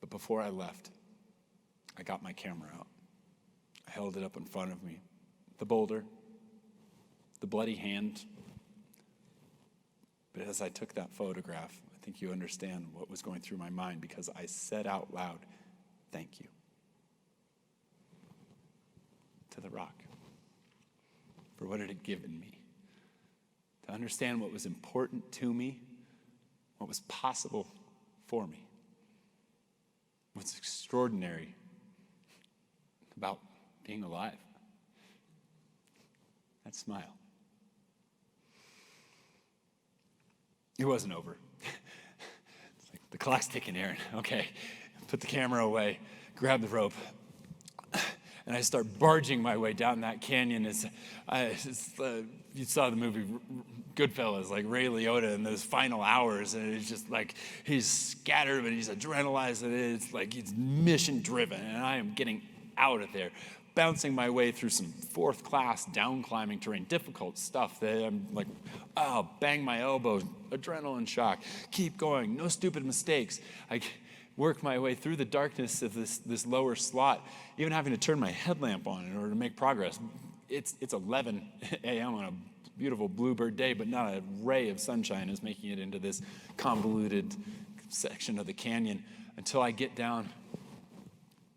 but before I left, I got my camera out. I held it up in front of me. The boulder, the bloody hand. But as I took that photograph, I think you understand what was going through my mind, because I said out loud, thank you, to the rock for what it had given me. To understand what was important to me, what was possible for me, what's extraordinary about being alive. That smile. It wasn't over. It's like the clock's ticking, Aaron. Okay, put the camera away, grab the rope, and I start barging my way down that canyon. You saw the movie Goodfellas, like Ray Liotta in those final hours, and it's just like he's scattered, but he's adrenalized, and it's like he's mission driven, and I am getting out of there, bouncing my way through some fourth-class down-climbing terrain, difficult stuff that I'm like, oh, bang my elbow, adrenaline shock, keep going, no stupid mistakes. I work my way through the darkness of this lower slot, even having to turn my headlamp on in order to make progress. It's 11 a.m. on a beautiful bluebird day, but not a ray of sunshine is making it into this convoluted section of the canyon until I get down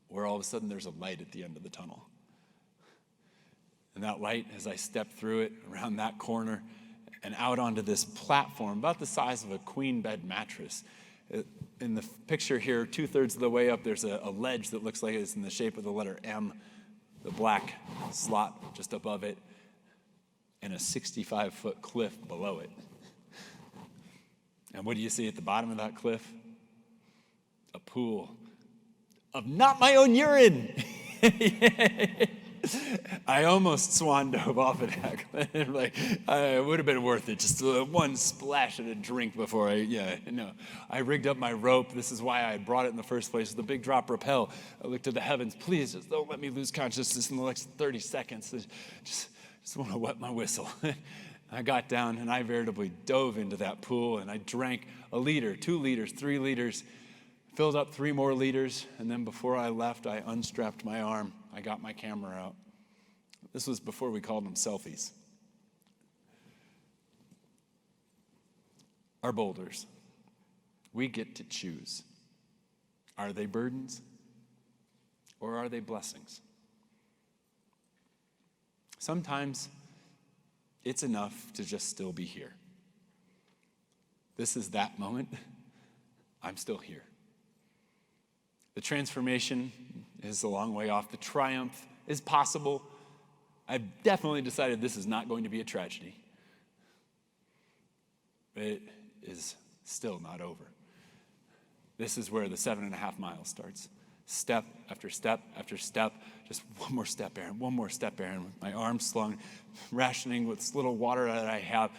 where all of a sudden there's a light at the end of the tunnel. And that light, as I step through it, around that corner, and out onto this platform, about the size of a queen bed mattress. In the picture here, 2/3 of the way up, there's a ledge that looks like it's in the shape of the letter M, the black slot just above it, and a 65-foot cliff below it. And what do you see at the bottom of that cliff? A pool of not my own urine. I almost swan dove off of that. It would have been worth it. Just one splash of a drink before I rigged up my rope. This is why I brought it in the first place. The big drop rappel. I looked to the heavens. Please, just don't let me lose consciousness in the next 30 seconds. Just want to wet my whistle. I got down and I veritably dove into that pool and I drank 1 liter, 2 liters, 3 liters, filled up 3 more liters, and then before I left, I unstrapped my arm. I got my camera out. This was before we called them selfies. Our boulders, we get to choose. Are they burdens or are they blessings? Sometimes it's enough to just still be here. This is that moment. I'm still here. The transformation is a long way off. The triumph is possible. I've definitely decided this is not going to be a tragedy. But it is still not over. This is where the 7.5 miles starts. Step after step after step. Just one more step, Aron. One more step, Aron. With my arms slung, rationing with this little water that I have.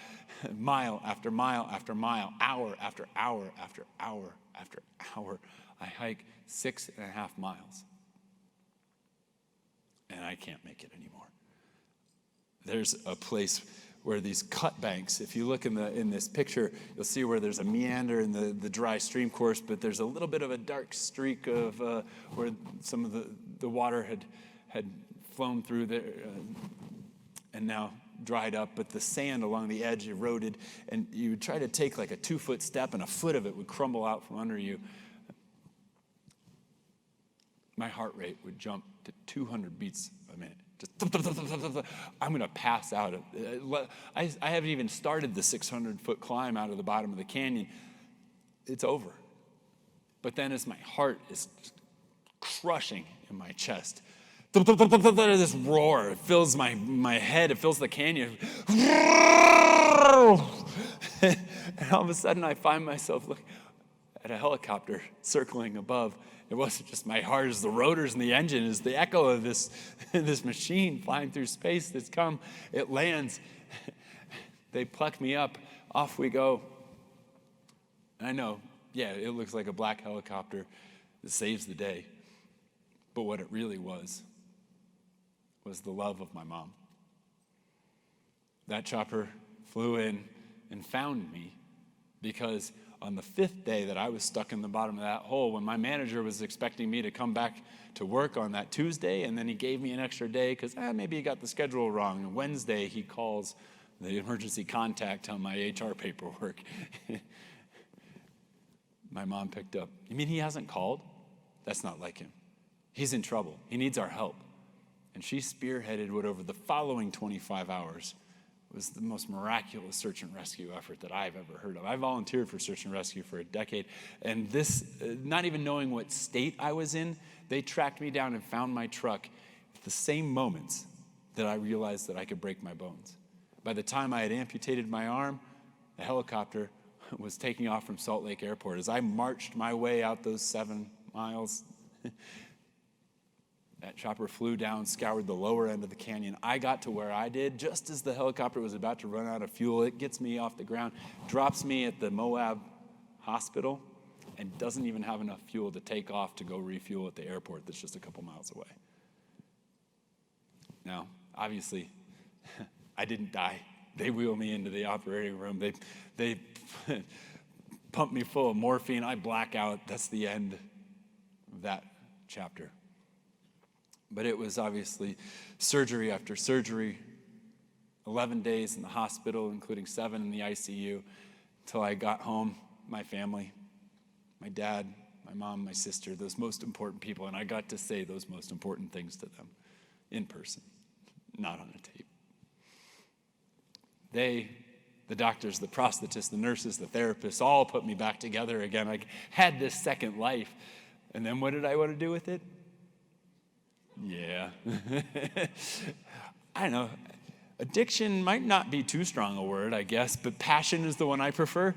Mile after mile after mile. Hour after hour after hour after hour. I hike 6.5 miles. And I can't make it anymore. There's a place where these cut banks, if you look in this picture, you'll see where there's a meander in the dry stream course, but there's a little bit of a dark streak of where some of the water had flown through there and now dried up, but the sand along the edge eroded, and you would try to take like a 2-foot step and a foot of it would crumble out from under you. My heart rate would jump to 200 beats a minute. Just, I'm going to pass out. I haven't even started the 600-foot climb out of the bottom of the canyon. It's over. But then as my heart is crushing in my chest, this roar, it fills my head, it fills the canyon. And all of a sudden I find myself looking at a helicopter circling above. It wasn't just my heart, it's the rotors and the engine, it's the echo of this machine flying through space that's come. It lands. They pluck me up. Off we go. And I know, yeah, it looks like a black helicopter that saves the day. But what it really was the love of my mom. That chopper flew in and found me because on the 5th day that I was stuck in the bottom of that hole, when my manager was expecting me to come back to work on that Tuesday, and then he gave me an extra day because maybe he got the schedule wrong. And Wednesday, he calls the emergency contact on my HR paperwork. My mom picked up. You mean he hasn't called? That's not like him. He's in trouble. He needs our help. And she spearheaded what over the following 25 hours was the most miraculous search and rescue effort that I've ever heard of. I volunteered for search and rescue for a decade, and this, not even knowing what state I was in, they tracked me down and found my truck at the same moments that I realized that I could break my bones. By the time I had amputated my arm, the helicopter was taking off from Salt Lake Airport. As I marched my way out those 7 miles, that chopper flew down, scoured the lower end of the canyon. I got to where I did just as the helicopter was about to run out of fuel. It gets me off the ground, drops me at the Moab hospital, and doesn't even have enough fuel to take off to go refuel at the airport that's just a couple miles away. Now, obviously, I didn't die. They wheel me into the operating room. They pump me full of morphine. I black out. That's the end of that chapter. But it was obviously surgery after surgery, 11 days in the hospital, including 7 in the ICU, until I got home, my family, my dad, my mom, my sister, those most important people, and I got to say those most important things to them in person, not on a tape. They, the doctors, the prosthetists, the nurses, the therapists, all put me back together again. I had this second life. And then what did I want to do with it? Yeah. I don't know. Addiction might not be too strong a word, I guess, but passion is the one I prefer.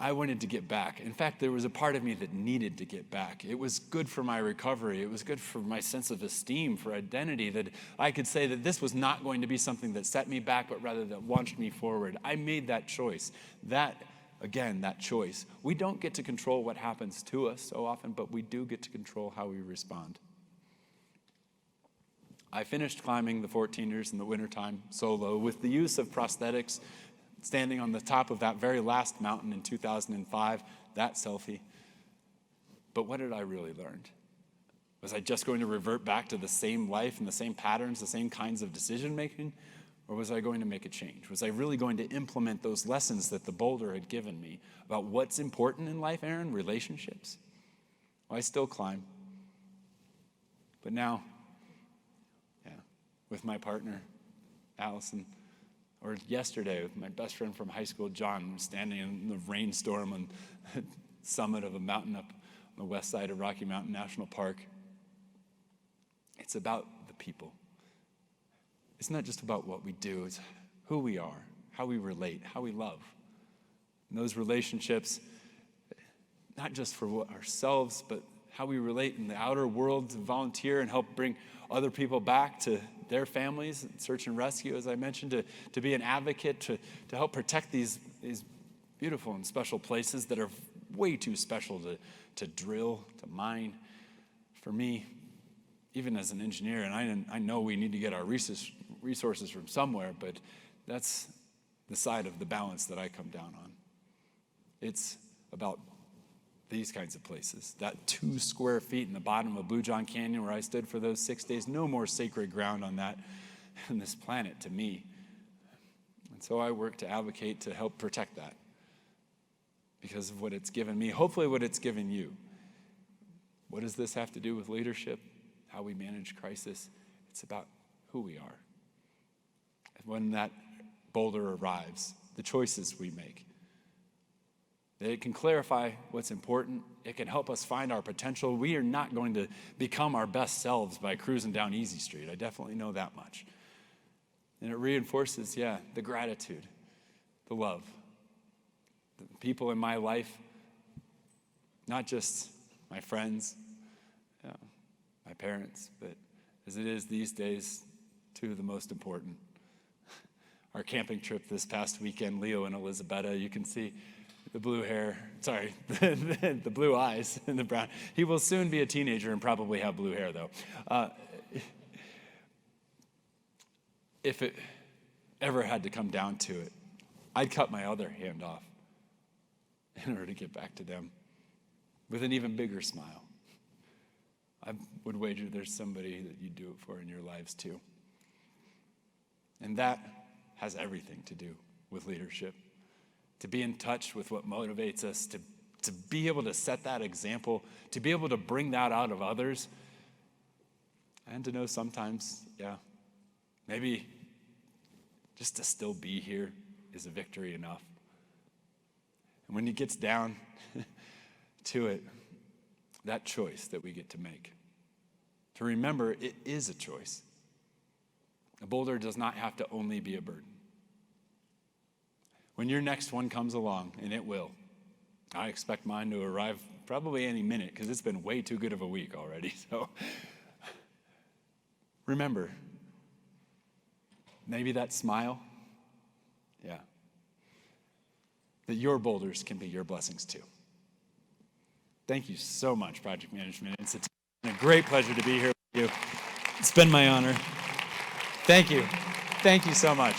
I wanted to get back. In fact, there was a part of me that needed to get back. It was good for my recovery. It was good for my sense of esteem, for identity, that I could say that this was not going to be something that set me back, but rather that launched me forward. I made that choice. That choice. We don't get to control what happens to us so often, but we do get to control how we respond. I finished climbing the 14ers in the wintertime solo with the use of prosthetics, standing on the top of that very last mountain in 2005, that selfie. But what did I really learn? Was I just going to revert back to the same life and the same patterns, the same kinds of decision making? Or was I going to make a change? Was I really going to implement those lessons that the boulder had given me about what's important in life, Aron? Relationships. Well, I still climb. But now, with my partner, Allison, or yesterday with my best friend from high school, John, standing in the rainstorm on the summit of a mountain up on the west side of Rocky Mountain National Park. It's about the people. It's not just about what we do, it's who we are, how we relate, how we love. And those relationships, not just for ourselves, but how we relate in the outer world to volunteer and help bring other people back to their families, search and rescue, as I mentioned, to be an advocate, to help protect these beautiful and special places that are way too special to drill, to mine. For me, even as an engineer, and I know we need to get our resources from somewhere, but that's the side of the balance that I come down on. It's about these kinds of places. That 2 square feet in the bottom of Blue John Canyon where I stood for those 6 days, no more sacred ground on this planet to me. And so I work to advocate to help protect that because of what it's given me, hopefully what it's given you. What does this have to do with leadership? How we manage crisis? It's about who we are. When that boulder arrives, the choices we make. It can clarify what's important. It can help us find our potential. We are not going to become our best selves by cruising down Easy Street. I definitely know that much. And it reinforces, the gratitude, the love. The people in my life, not just my friends, my parents, but as it is these days, 2 of the most important. Our camping trip this past weekend, Leo and Elizabetta, you can see the blue hair, the blue eyes and the brown. He will soon be a teenager and probably have blue hair, though. If it ever had to come down to it, I'd cut my other hand off in order to get back to them with an even bigger smile. I would wager there's somebody that you do it for in your lives, too. And that has everything to do with leadership. To be in touch with what motivates us, to be able to set that example, to be able to bring that out of others, and to know sometimes, maybe just to still be here is a victory enough. And when it gets down to it, that choice that we get to make, to remember it is a choice. A boulder does not have to only be a burden. When your next one comes along, and it will, I expect mine to arrive probably any minute because it's been way too good of a week already. So remember, maybe that smile, that your boulders can be your blessings too. Thank you so much, Project Management Institute. It's a great pleasure to be here with you. It's been my honor. Thank you. Thank you so much.